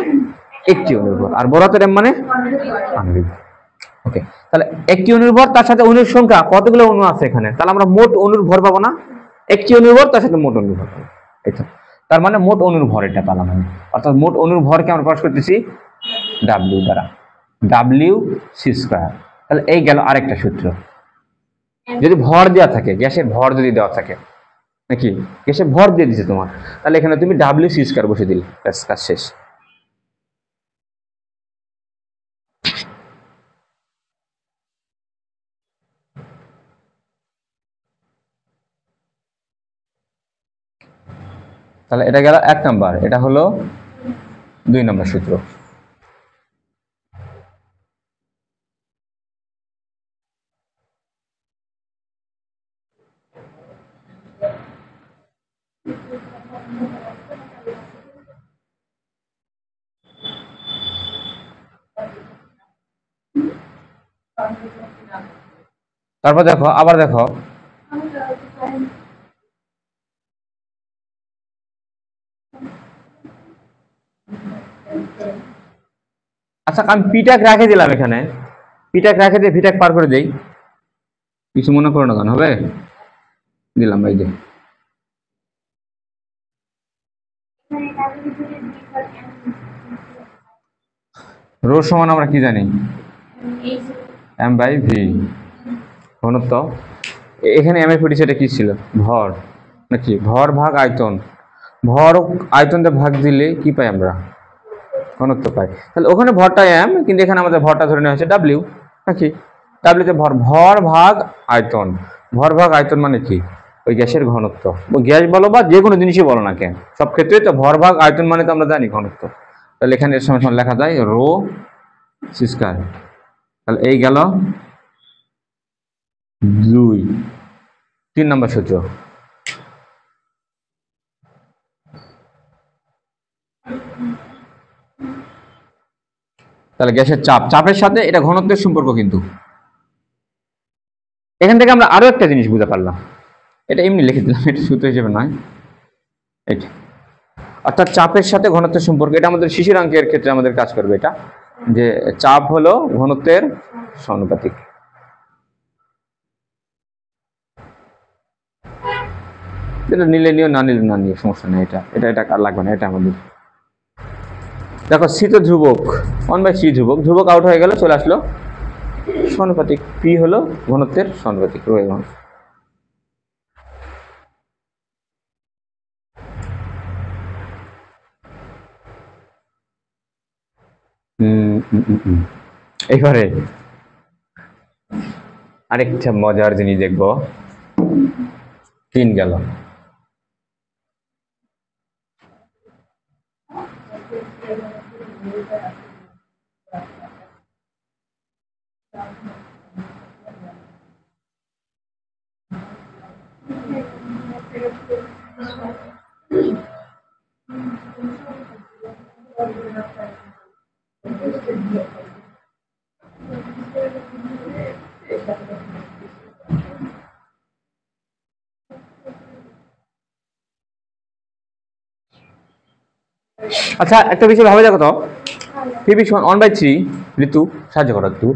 S1: একটি অনুর ভর, আর বড় হাতের এম মানে আণবিক ভর। ওকে, তাহলে একটি অনুর ভর, তার সাথে অনুর সংখ্যা কতগুলো অনু আছে এখানে, তাহলে আমরা মোট অনুর ভর পাবো না, একটি অনুর ভর তার সাথে মোট অনুর ভর পাবো। এটা তার মানে মোট অনুর ভর এটা পেলাম আমি, অর্থাৎ মোট অনুর ভরকে আমরা প্রকাশ করতেছি ডাব্লিউ দ্বারা, ডাব্লিউ সি স্কয়ার। তাহলে এই গেল আরেকটা সূত্র। যদি ভর দেওয়া থাকে, গ্যাসের ভর যদি দেওয়া থাকে নাকি, গ্যাসের ভর দিয়ে দিচ্ছে তোমার, তাহলে এখানে তুমি ডাব্লিউ সি স্কয়ার বসে দিলে, ব্যাস কাজ শেষ। তাহলে এটা গেল 1 নাম্বার, এটা হলো 2 নাম্বার সূত্র। তারপর দেখো, আবার দেখো, আচ্ছা আমি পিটাক রাখে দিলাম এখানে, পিটাক রাখে দিয়ে ভিটাক পার করে দেই, কিছু মনে করো না, কেন হবে, দিলাম এই যে রো সমান আমরা কি জানি, এম বাই ভি ঘনত্ব। এখানে এম এর পরিচয়টা কি ছিল, ভর নাকি, ভর ভাগ আয়তন, ভর আয়তন দিয়ে ভাগ দিলে কি পাই আমরা, ঘনত্ব পাই। তাহলে ওখানে ভরটা এম, কিন্তু এখানে আমাদের ভরটা ধরে নেওয়া হয়েছে ডাব্লিউ নাকি, ডাব্লিউতে ভর, ভর ভাগ আয়তন, ভর ভাগ আয়তন মানে কি, ওই গ্যাসের ঘনত্ব, ওই গ্যাস বলো বা যে কোনো জিনিসই বলো না কেন, সব ক্ষেত্রে তো ভর ভাগ আয়তন মানে তো আমরা জানি ঘনত্ব। তাহলে এখানে এর সময় লেখা যায় রো সি স্কয়ার। তাহলে এই গেল 2, 3 নম্বর সূত্র। তাহলে গ্যাসের চাপ, চাপের সাথে এটা ঘনত্বের সম্পর্ক, কিন্তু এখান থেকে আমরা আরো একটা জিনিস বুঝতে পারলাম, এটা এমনি লিখে দিলাম, এটা সূত্র হিসেবে নয়, এটা অর্থাৎ চাপের সাথে ঘনত্বের সম্পর্ক, এটা আমাদের শিশিরাঙ্কের ক্ষেত্রে আমাদের কাজ করবে, এটা যে চাপ হলো ঘনত্বের সমানুপাতিক। এটা নিলে নিও, না নিলে না নিও, সমস্যা নেই, এটা এটা এটা আর লাগবে না, এটা আমাদের দেখো শীত ধ্রুবক 1/c ধ্রুবক, ধ্রুবক আউট হয়ে গেল, চলে আসলো সমানুপাতিক, পি হলো ঘনত্বের সমানুপাতিক, রয়ে গেল। এবারে আরেকটা মজার জিনিস দেখবো, 3 গেল। আচ্ছা একটা বিষয় ভাবে দেখো তো, পিভি সমান 1/3, ঋতু সাহায্য করো একটু,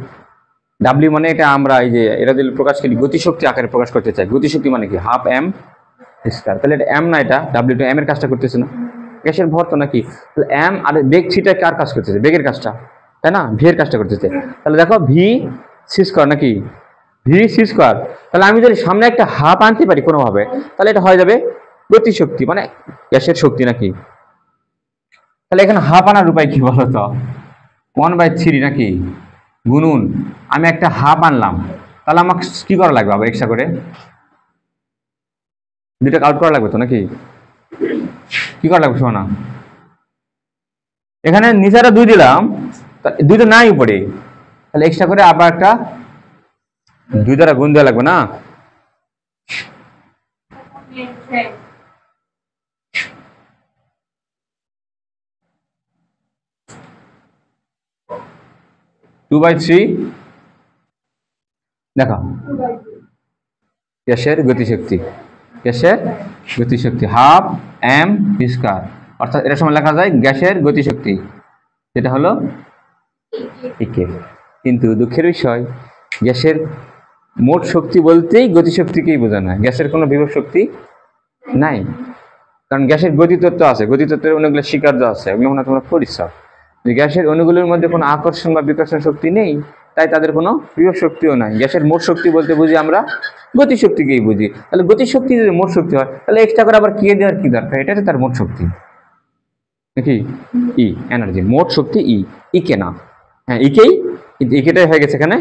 S1: ডাব্লিউ মানে এটা আমরা এই যে এটা দিলে প্রকাশ করি গতিশক্তি আকারে প্রকাশ করতে চাই, গতিশক্তি মানে কি হাফ এম স্কয়ার, তাহলে এটা এম না, এটা ডাব্লিউ টু এম এর কাজটা করতেছে না, গ্যাসের ভর তো নাকি, তাহলে এম আর বেগ থিটা কার কাজ করতেছে, বেগের কাজটা, তাই না, ভি এর কাজটা করতেছে। তাহলে দেখো ভি সি স্কয়ার নাকি, ভি সি স্কয়ার, তাহলে আমি যদি সামনে একটা হাফ আনতে পারি কোনোভাবে, তাহলে এটা হয়ে যাবে গতিশক্তি মানে গ্যাসের শক্তি নাকি। তাহলে এখানে হাফ আনার উপায় কি বলতো, 1/3 নাকি গুনুন, আমি একটা হাফ আনলাম, তাহলে আমাকে কি করা লাগবে আবার এক্সট্রা করে, দুইটা আউট করা লাগবে তো নাকি, কি করা লাগবে শোনা, এখানে নিচেটা 2 দিলাম, দুইটা নাই উপরে, তাহলে এক্সট্রা করে আবার একটা 2 দ্বারা গুণ দেওয়া লাগবে না, টু বাই থ্রি দেখো গ্যাসের গতিশক্তি, গ্যাসের গতিশক্তি হাফ এম ভি স্কয়ার, অর্থাৎ এর সময় লেখা যায় গ্যাসের গতিশক্তি, যেটা হলো ইকে। কিন্তু দুঃখের বিষয় গ্যাসের মোট শক্তি বলতেই গতিশক্তিকেই বোঝানো হয়, গ্যাসের কোনো বিভব শক্তি নাই। কারণ গ্যাসের গতিতত্ত্ব আছে, গতিতত্ত্বের অনেকগুলো স্বীকার্য আছে, ওগুলো মনে হয় তোমরা পড়িস। যে গ্যাসের অণুগুলোর মধ্যে কোনো আকর্ষণ বা বিকর্ষণ শক্তি নেই, তাই তাদের কোনো বিভব শক্তিও নাই। গ্যাসের মোট শক্তি বলতে বুঝি আমরা গতিশক্তিকেই বুঝি। তাহলে গতিশক্তি যদি মোট শক্তি হয়, তাহলে এক্সট্রা করে আবার কে দেওয়ার কি দরকার? এটা হচ্ছে তার মোট শক্তি নাকি ই এনার্জি, মোট শক্তি ই, ইকে না। হ্যাঁ ইকেই, ইকেটাই হয়ে গেছে এখানে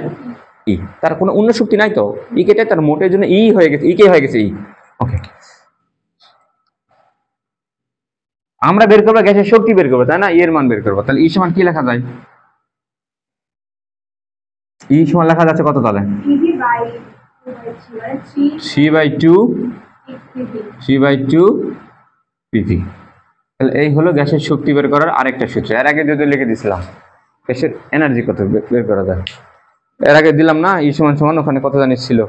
S1: ই, তার কোনো অন্য শক্তি নাই তো, ইকেটাই তার মোটের জন্য ই হয়ে গেছে, ইকে হয়ে গেছে ই। ওকে, আমরা বের করবো গ্যাসের শক্তি বের করবো, তাই না? এর মান বের করবো। তাহলে ই সমান কি লেখা যায়? ই সমান লেখা যাচ্ছে কত তাহলে? 3/2 পিভি। তাহলে এই হলো গ্যাসের শক্তি বের করার আরেকটা সূত্র। এর আগে যদি লিখে দিছিলাম গ্যাসের এনার্জি কত বের করা যায়, এর আগে দিলাম না ই সমান সমান ওখানে কত জানিস ছিল।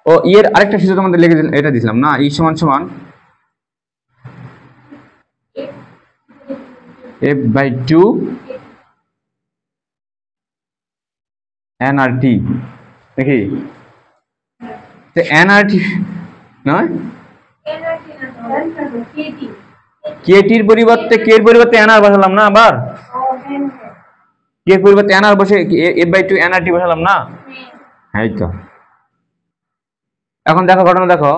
S1: ও এর আরেকটা সূত্র তোমাদের লিখে দিলাম, এটা দিছিলাম না, ই সমান সমান F/2 nRT নাকি? তো nRT নয়, কেটির পরিবর্তে কে এর পরিবর্তে nr বসালাম না, আবার কে এর পরিবর্তে nr বসে F/2 nRT বসালাম না। হ্যাঁ তো এখন দেখো ঘটনা দেখো,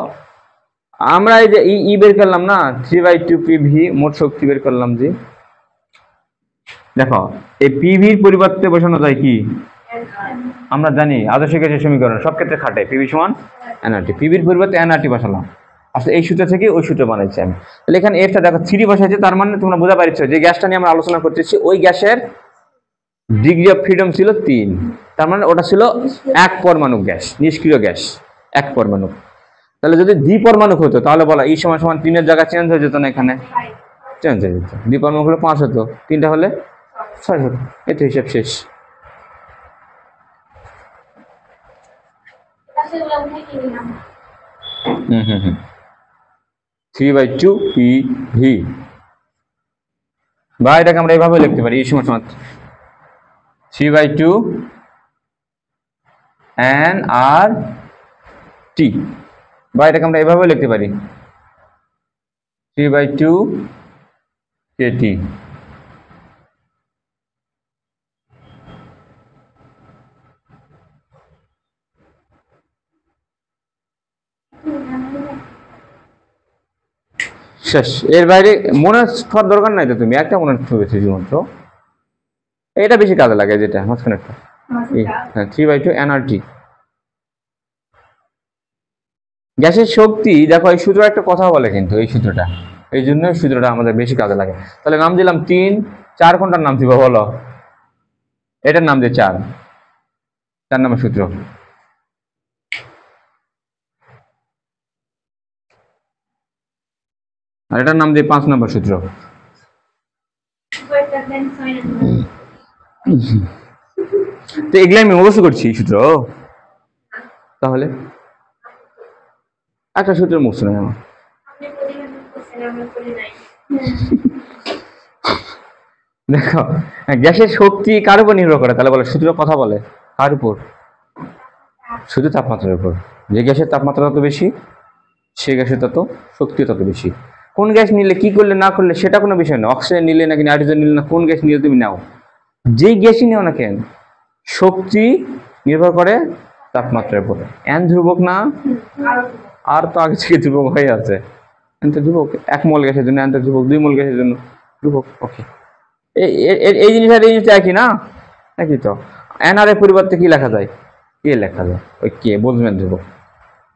S1: আমরা এই যে ই বের করলাম না 3/2 পিভি মোট শক্তি বের করলাম, যে দেখো এই পিভির পরিবর্তে বসানো যায় কি? আমরা জানি আদর্শ গ্যাসের সমীকরণ সব ক্ষেত্রে খাটে, পিভি সমান এনআরটি, পিভির পরিবর্তে এনআরটি বসালাম। আসলে এই সূত্র থেকে ওই সূত্র বানাইছি আমি। তাহলে এখানে এফটা দেখো 3 বসাইছে, তার মানে তোমরা বোঝা পারছো যে গ্যাসটা নিয়ে আমরা আলোচনা করতেছি ওই গ্যাসের ডিগ্রি অফ ফ্রিডম ছিল 3, তার মানে ওটা ছিল এক পরমাণু গ্যাস, নিষ্ক্রিয় গ্যাস এক পরমাণু। তাহলে যদি দ্বিপরমাণু হতো তাহলে বলা ই সমান সমান 3 এর জায়গায় চেঞ্জ হয়ে যেত না, এখানে চেঞ্জ হয়ে যেত, দ্বিপরমাণু হলে 5 হতো, 3টা হলে 6 হতো। এতে হিসাব শেষ। হুম 3/2 পিভি, বা এটাকে আমরা এইভাবে লিখতে পারি ই সমান সমান 3/2 nRT, বা এটাকে আমরা এইভাবে লিখতে পারি 3/2 kT। শেষ, এর বাইরে মনে করার দরকার নাই তো, তুমি একটা মনে রাখতে শুধুমাত্র এটা বেশি কাজে লাগে, যেটা মাঝখানে একটা 3/2 nRT। গ্যাসের শক্তি দেখো এই সূত্র একটা কথা বলে কিন্তু এই সূত্রটা, এই জন্য সূত্রটা আমাদের বেশি কাজে লাগে। তাহলে নাম দিলাম 3, 4 কোনটার নাম দিব বলো? এটার নাম দিয়ে 4 নম্বর সূত্র। আর এটার নাম দিয়ে 5 নম্বর সূত্র। তো এগুলো আমি মুখস্থ করছি সূত্র, তাহলে একটা সূত্র মুখস্থ নেই আমার। দেখো গ্যাসের শক্তি কার উপর নির্ভর করে? তাহলে বলে সূত্র কথা বলে কার উপর? শুধু তাপমাত্রার উপর। যে গ্যাসের তাপমাত্রা তত বেশি সে গ্যাসের তত শক্তিও তত বেশি। কোন গ্যাস নিলে কি করলে না করলে সেটা কোনো বিষয় না, অক্সিজেন নিলে নাকি নাইট্রোজেন নিলে না, কোন গ্যাস নিলে তুমি নাও, যেই গ্যাসই নেও না কেন শক্তি নির্ভর করে তাপমাত্রার উপর। এন ধ্রুবক না, আর তো আগে থেকে ধ্রুবক হয়ে আছে, এন তো ধ্রুবক, 1 মোল গ্যাসের জন্য এন তো ধ্রুবক, 2 মোল গ্যাসের জন্য ধ্রুবক। ওকে, এই জিনিসটা একই না, একই তো। এনআর এর পরিবর্তে কি লেখা যায়? কে লেখা যায়, ওই কে বলবেন ধ্রুবক,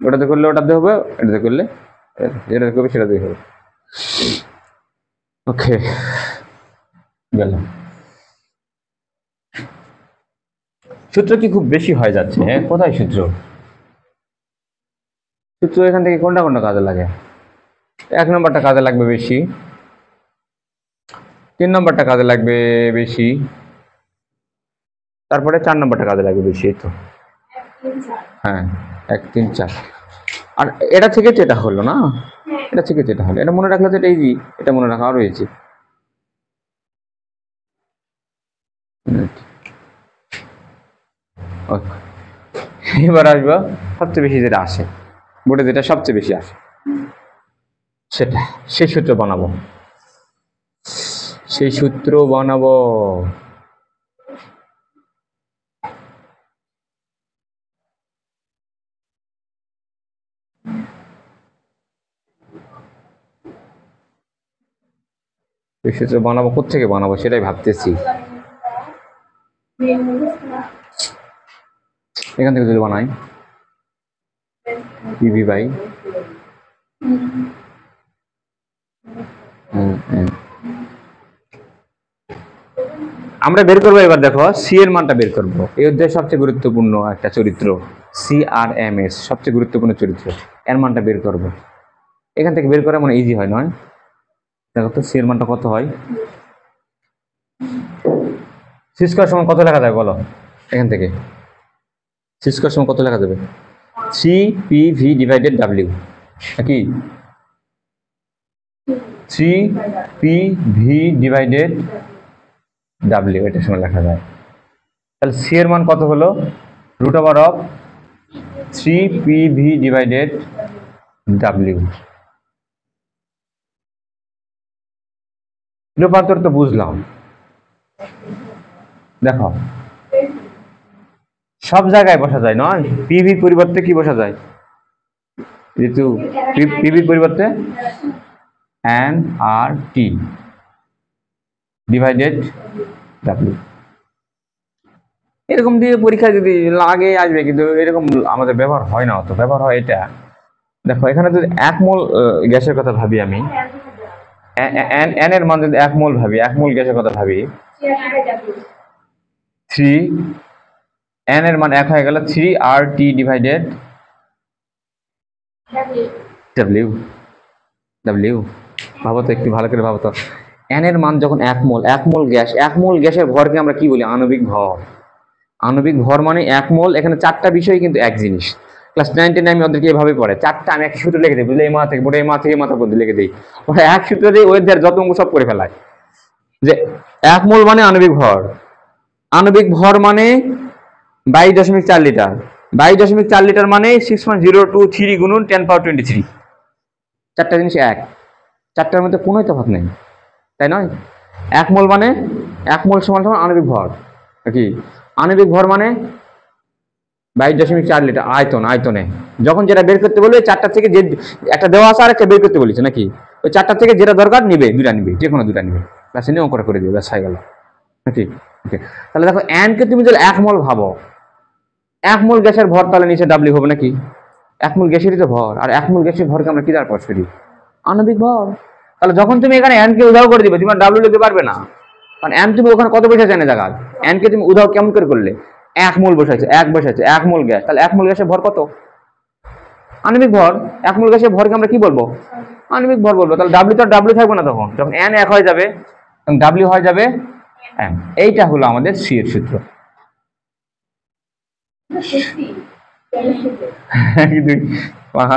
S1: ওটাতে করলে ওটাতে হবে, এটাতে করলে যেটাতে করবে সেটাতেই হবে। ওকে গেল। সূত্র কি খুব বেশি হয়ে যাচ্ছে? হ্যাঁ কোথায় সূত্র? সূত্র এখান থেকে কোনটা কোনটা কাজে লাগে? 1 নম্বরটা কাজে লাগবে বেশি, 3 নম্বরটা কাজে লাগবে বেশি, তারপরে 4 নম্বরটা কাজে লাগে বেশি, এই তো।
S2: 1 3 4।
S1: হ্যাঁ, 1 3 4। আর এটা থেকে তো এটা হলো না,
S2: হ্যাঁ।
S1: এটা থেকে তো এটা হলো, এটা মনে রাখলে তো এটা ইজি, এটা মনে রাখা আরো ইজি। ওকে, এবার আসবো সবচেয়ে বেশি যেটা আসে বোর্ডে, যেটা সবচেয়ে বেশি আসে সেটা, সেই সূত্র বানাবো, সেই সূত্র বানাবো। সেই সূত্র বানাবো কোত্থেকে বানাবো সেটাই ভাবতেছি। এখান থেকে যদি বানাই পিভি বাই আমরা বের করবো এবার, দেখো সি এর মানটা বের করবো। এই অধ্যায়ের সবচেয়ে গুরুত্বপূর্ণ একটা চরিত্র CRMS, সবচেয়ে গুরুত্বপূর্ণ চরিত্র, এর মানটা বের করবো। এখান থেকে বের করা মানে ইজি হয় নয়? দেখো তো সি এর মানটা কত হয়। সি স্কয়ার সমান কত লেখা যাবে বলো এখান থেকে? সি স্কয়ার সমান কত লেখা যাবে? 3PV ডিভাইডেড W, নাকি 3PV ডিভাইডেড W, এটার সময় লেখা যায়। তাহলে সি এর মান কত হলো? √Of 3PV divided W। রূপান্তর তো বুঝলাম, দেখো সব জায়গায় বসা যায় নয়, পিভির পরিবর্তে কি বসা যায়? যেহেতু পিভির পরিবর্তে NRT ডিভাইডেড W, এরকম দিয়ে পরীক্ষা যদি লাগে আসবে, কিন্তু এরকম আমাদের ব্যবহার হয় না, অত ব্যবহার হয় এটা। দেখো এখানে যদি 1 মোল গ্যাসের কথা ভাবি আমি, এন এর মান যদি 1 মোল ভাবি, 1 মোল গ্যাসের কথা ভাবি, 3 এন এর মান 1 হয়ে গেল 3RT ডিভাইডেড W। ভাবো তো, একটু ভালো করে ভাবো তো, এন এর মান যখন 1 মোল, 1 মোল গ্যাস, 1 মোল গ্যাসের ভরকে আমরা কি বলি? আণবিক ভর। আণবিক ভর মানে 1 মোল। এখানে 4টা বিষয় কিন্তু এক জিনিস। ক্লাস 9-10 আমি ওদেরকে এভাবে পড়ে, 4টা আমি এক সূত্র লিখে দিই, বুঝলে? এই মাথা থেকে বোর্ডে, এই মাথা থেকে মাথা পর্যন্ত লিখে দিই, ওরা এক সূত্র দিয়ে ওই যত অঙ্ক সব করে ফেলায়। যে 1 মোল মানে আণবিক ভর, আণবিক ভর মানে 22.4 লিটার, 22.4 লিটার মানে 6.023 গুণন 10^23। 4টা জিনিস এক, 4টার মধ্যে কোনোই তফাৎ নেই, তাই নয়? 1 মোল মানে 1 মোল সমান সমান আণবিক ভর, নাকি? আণবিক ভর মানে 22.4 লিটার আয়তন, আয়তনে যখন যেটা বের করতে বলবে 4টা থেকে, যে একটা দেওয়া আছে আর একটা বের করতে বলেছে, নাকি? ওই 4টা থেকে যেটা দরকার নিবে, দুটা নিবে, যে কোনো দুটা নিবে, ক্লাসে নিয়ে অঙ্কটা করে দিবে, ব্যাস হয়ে গেল, নাকি? ওকে, তাহলে দেখো এনকে তুমি যদি 1 মোল ভাবো, 1 মোল গ্যাসের ভর, তাহলে নিচে W হবে, নাকি? 1 মোল গ্যাসেরই তো ভর, আর 1 মোল গ্যাসের ভরকে আমরা কি দ্বারা প্রকাশ করি? আণবিক ভর। তাহলে যখন তুমি এখানে এনকে উধাও করে দিবে, তুমি W লিখতে পারবে না, কারণ এন তুমি ওখানে কত বসেছে এনে জায়গা, এনকে তুমি উধাও কেমন করে করলে? 1 মোল বসাইছে, 1 বসাইছে, 1 মোল গ্যাস, তাহলে 1 মোল গ্যাসের ভর কত? আণবিক ভর। 1 মোল গ্যাসের ভরকে আমরা কি বলবো? আণবিক ভর বলবো। তাহলে W তো আর W থাকবে না তখন, যখন N 1 হয়ে যাবে তখন W হয়ে যাবে M। এইটা হলো আমাদের সি এর সূত্র।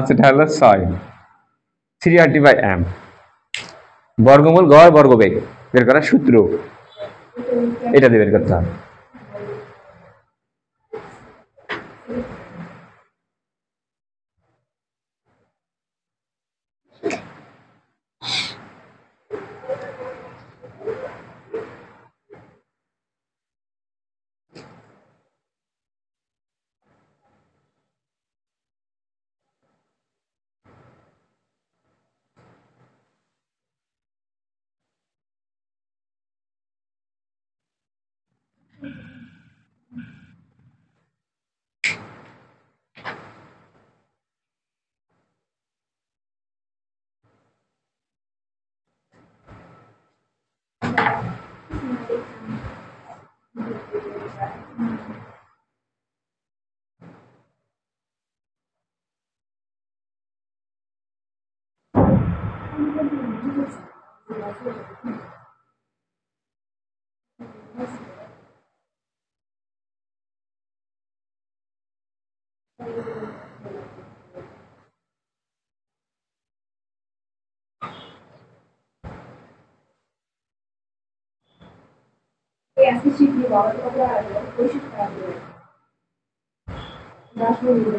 S1: সেটা হলো 6 3RT/M, বর্গমূল গড় বর্গবেগ বের করার সূত্র, এটা দিয়ে বের করতে হবে।
S2: এই আজকে শিখবি বাবা তো আমরা পরিশোধ করা হবে না শুনবো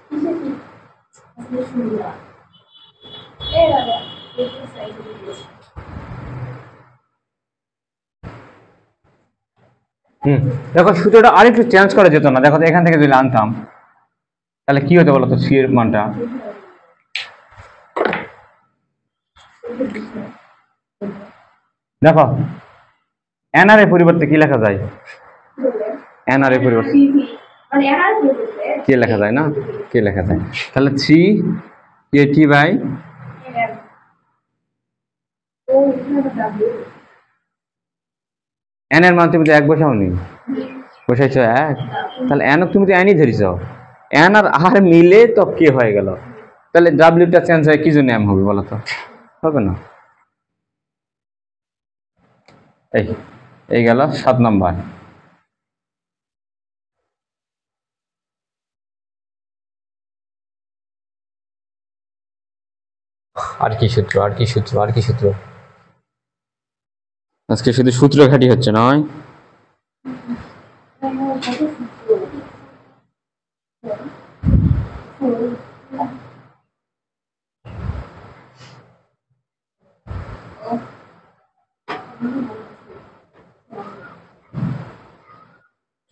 S2: কিসে কি আজকে শুনবো এই দাদা এই সাইডে দিয়েছি
S1: দেখো সূত্রটা আরেকটু চেঞ্জ করা যেত না? দেখো তো এখান থেকে যদি আনতাম তাহলে কি হতো বলো তো, সি এর মানটা? দেখো এনআর এর পরিবর্তে কি লেখা যায়? এনআর এর পরিবর্তে
S2: মানে এনার কি বলতে
S1: কে লেখা যায় না? কে লেখা যায়? তাহলে 3 AT/,
S2: ও এখানে তো ডাব্লিউ
S1: এন এর মান তুমি তো 1 বসাওনি, বসাইছো 1, তাহলে এন তুমি তো এনই ধরিছ, এন আর আর মিলে তো কে হয়ে গেল, তাহলে ডাব্লিউটা চেঞ্জ হয় কি জন্য এম হবে বলো তো? হবে না। এই এই গেল 7 নাম্বার। আর কি সূত্র, আর কি সূত্র, আর কি সূত্র? আজকে শুধু সূত্র ঘাটি হচ্ছে নয়।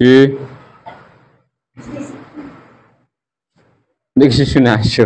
S1: কি দেখছি শুনে আসছো?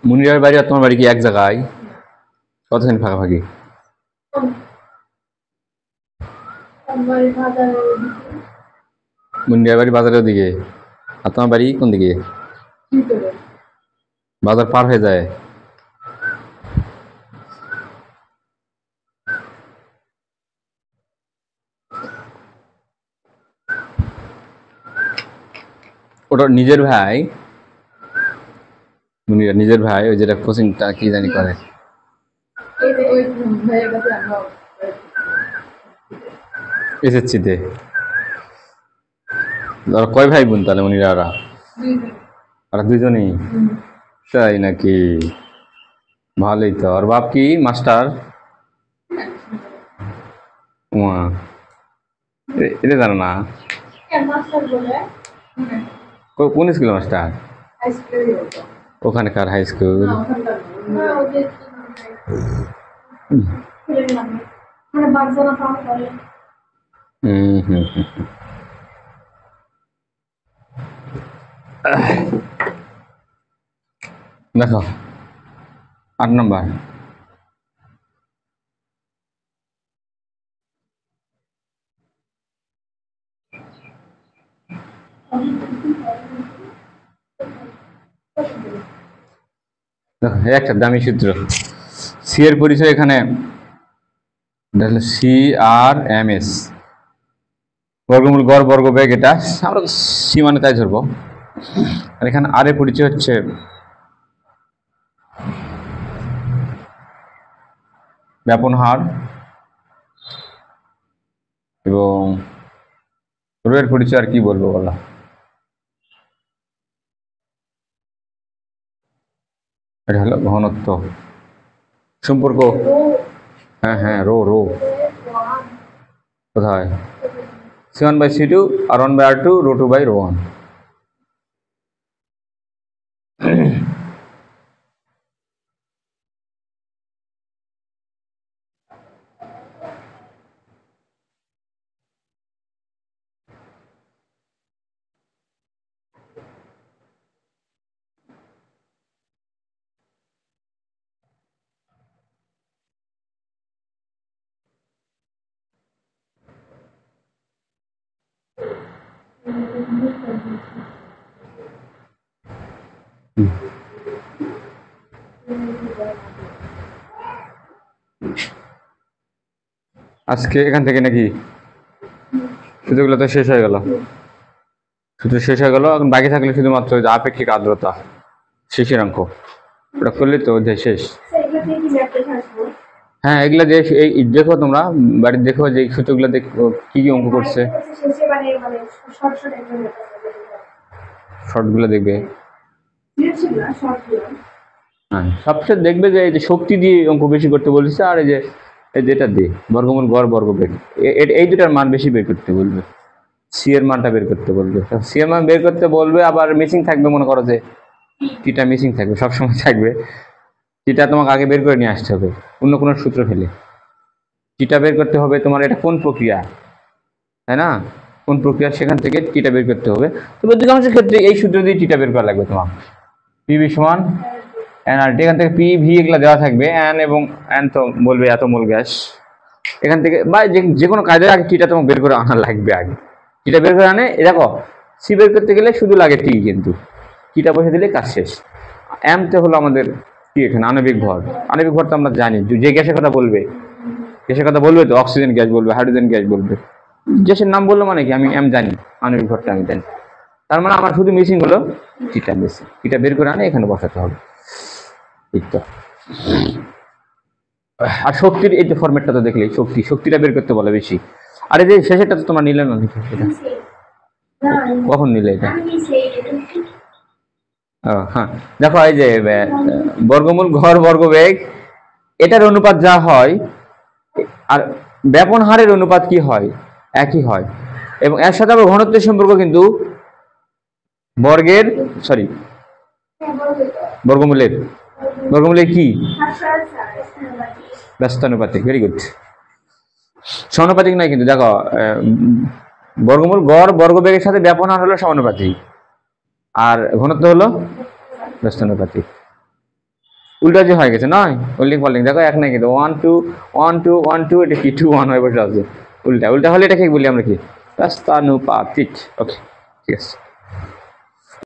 S1: মুনিরার বাড়ি আর তোমার বাড়ি কি এক জায়গায়? কতখানি ফাঁকাফাঁকি?
S2: আমার ফাদার
S1: মুনিরার বাড়ি বাজারের দিকে, আর তোমার বাড়ি কোন দিকে?
S2: ভিতরে
S1: বাজার পার হয়ে যায়? ওটা নিজের ভাই, মুনিরা নিজের ভাই, ওই যেটা কোচিংটা কি জানি করে।
S2: এই যে ওই হয়ে গেছে আমরা
S1: এসএসসিতে ওরা কয় ভাই বোন তাহলে মুনিরা ওরা? ওরা দুজনেই? তাই নাকি? ভালোই তো। আর বাপ কি মাস্টার? উমা, এটা জানো না?
S2: মাস্টার বলে
S1: কোন স্কুলের মাস্টার?
S2: হাই স্কুলে হতো
S1: ওখানকার হাই স্কুল?
S2: না ওখানকার না ওদের ছেলের নামে মানে বাগদানা পাওয়া করে
S1: হুম হুম হুম। দেখো 8 নম্বর। দেখো এই একটা দামি সূত্র, সি এর পরিচয় এখানে CRMS, বর্গমূল গড় বর্গ বেগ, এটা আমরা সি মানে তাই ধরবো। আর এখানে আর এর পরিচয় হচ্ছে ব্যাপন হার, এবং রো এর পরিচয় আর কি বলবো বলো? এটা হলো ঘনত্ব সম্পর্ক। হ্যাঁ হ্যাঁ, রো রো কোথায়? C1/C2 R1/R2 ρ2/ρ1। আজকে এখান থেকে নাকি সূত্রগুলো তো শেষ হয়ে গেল, সূত্র শেষ হয়ে গেল। এখন বাকি থাকলে শুধুমাত্র ওই যে আপেক্ষিক আর্দ্রতা শেষের অঙ্ক, ওটা করলে তো অধ্যায় শেষ। হ্যাঁ, এগুলা যে এই দেখো তোমরা বাড়িতে দেখো যে এই সূত্রগুলো দেখো কি কি অঙ্ক করছে, শর্টগুলো দেখবে। হ্যাঁ, সবচেয়ে দেখবে যে এই যে শক্তি দিয়ে অঙ্ক বেশি করতে বলেছে, আর এই যে এটা দিয়ে বর্গমূল গড় বর্গবেগ, এই দুটার মান বেশি বের করতে বলবে। সি এর মানটা বের করতে বলবে, সি এর মান বের করতে বলবে। আবার মিসিং থাকবে, মনে করো যে টিটা মিসিং থাকবে, সবসময় থাকবে। টিটা তোমাকে আগে বের করে নিয়ে আসতে হবে অন্য কোনো সূত্র ফেলে। টিটা বের করতে হবে তোমার, এটা কোন প্রক্রিয়া, তাই না? কোন প্রক্রিয়া, সেখান থেকে টিটা বের করতে হবে। তবে অধিকাংশের ক্ষেত্রে এই সূত্র দিয়ে টিটা বের করা লাগবে তোমার। পিভি সমান এন আর টি, এখান থেকে পি ভি এগুলো দেওয়া থাকবে। এন এবং এন তো বলবে এত মোল গ্যাস, এখান থেকে বা যে কোনো কাজের আগে টিটা তোমাকে বের করে আনা লাগবে। আগে টিটা বের করে আনে, দেখো সি বের করতে গেলে শুধু লাগে টি, কিন্তু টিটা বসে দিলে কাজ শেষ। এমতে হলো আমাদের কি, এখানে আণবিক ভর। আণবিক ভর তো আমরা জানি, যে গ্যাসের কথা বলবে, গ্যাসের কথা বলবে তো অক্সিজেন গ্যাস বলবে, হাইড্রোজেন গ্যাস বলবে। গ্যাসের নাম বললো মানে কি, আমি এম জানি, আণবিক ভরটা আমি জানি। তার মানে আমার শুধু মিসিং হলো টিটা বেশি, টিটা বের করে আনে এখানে বসাতে হবে। এই তো। আর শক্তির এই যে ফরম্যাটটা তো দেখলেই, শক্তিটা বের করতে বলে বেশি। আর এই যে শেষেরটা তো তোমরা নিলে না, কখন নিলে এটা? হ্যাঁ, দেখো এই যে বর্গমূল ঘর বর্গবেগ, এটার অনুপাত যা হয় আর ব্যাপন হারের অনুপাত কি হয়, একই হয়। এবং এর সাথে আবার ঘনত্বের সম্পর্ক কিন্তু বর্গমূলের কি ব্যস্তানুপাতিক। Very good. সমানুপাতিক নয় কিন্তু, দেখো বর্গমূল গড় বর্গবেগের সাথে ব্যাপন হার হলো সমানুপাতিক, আর ঘনত্ব হলো ব্যস্তানুপাতিক। উল্টা যে হয়ে গেছে নয়, উল্লিং ফল্ডিং, দেখো এক নাই কিন্তু 1 2 1 2 1 2, এটা কি 2 1 হয়ে বসে আছে। উল্টা হলে এটাকে বলি আমরা কি, ব্যস্তানুপাতিক। ওকে, ঠিক আছে।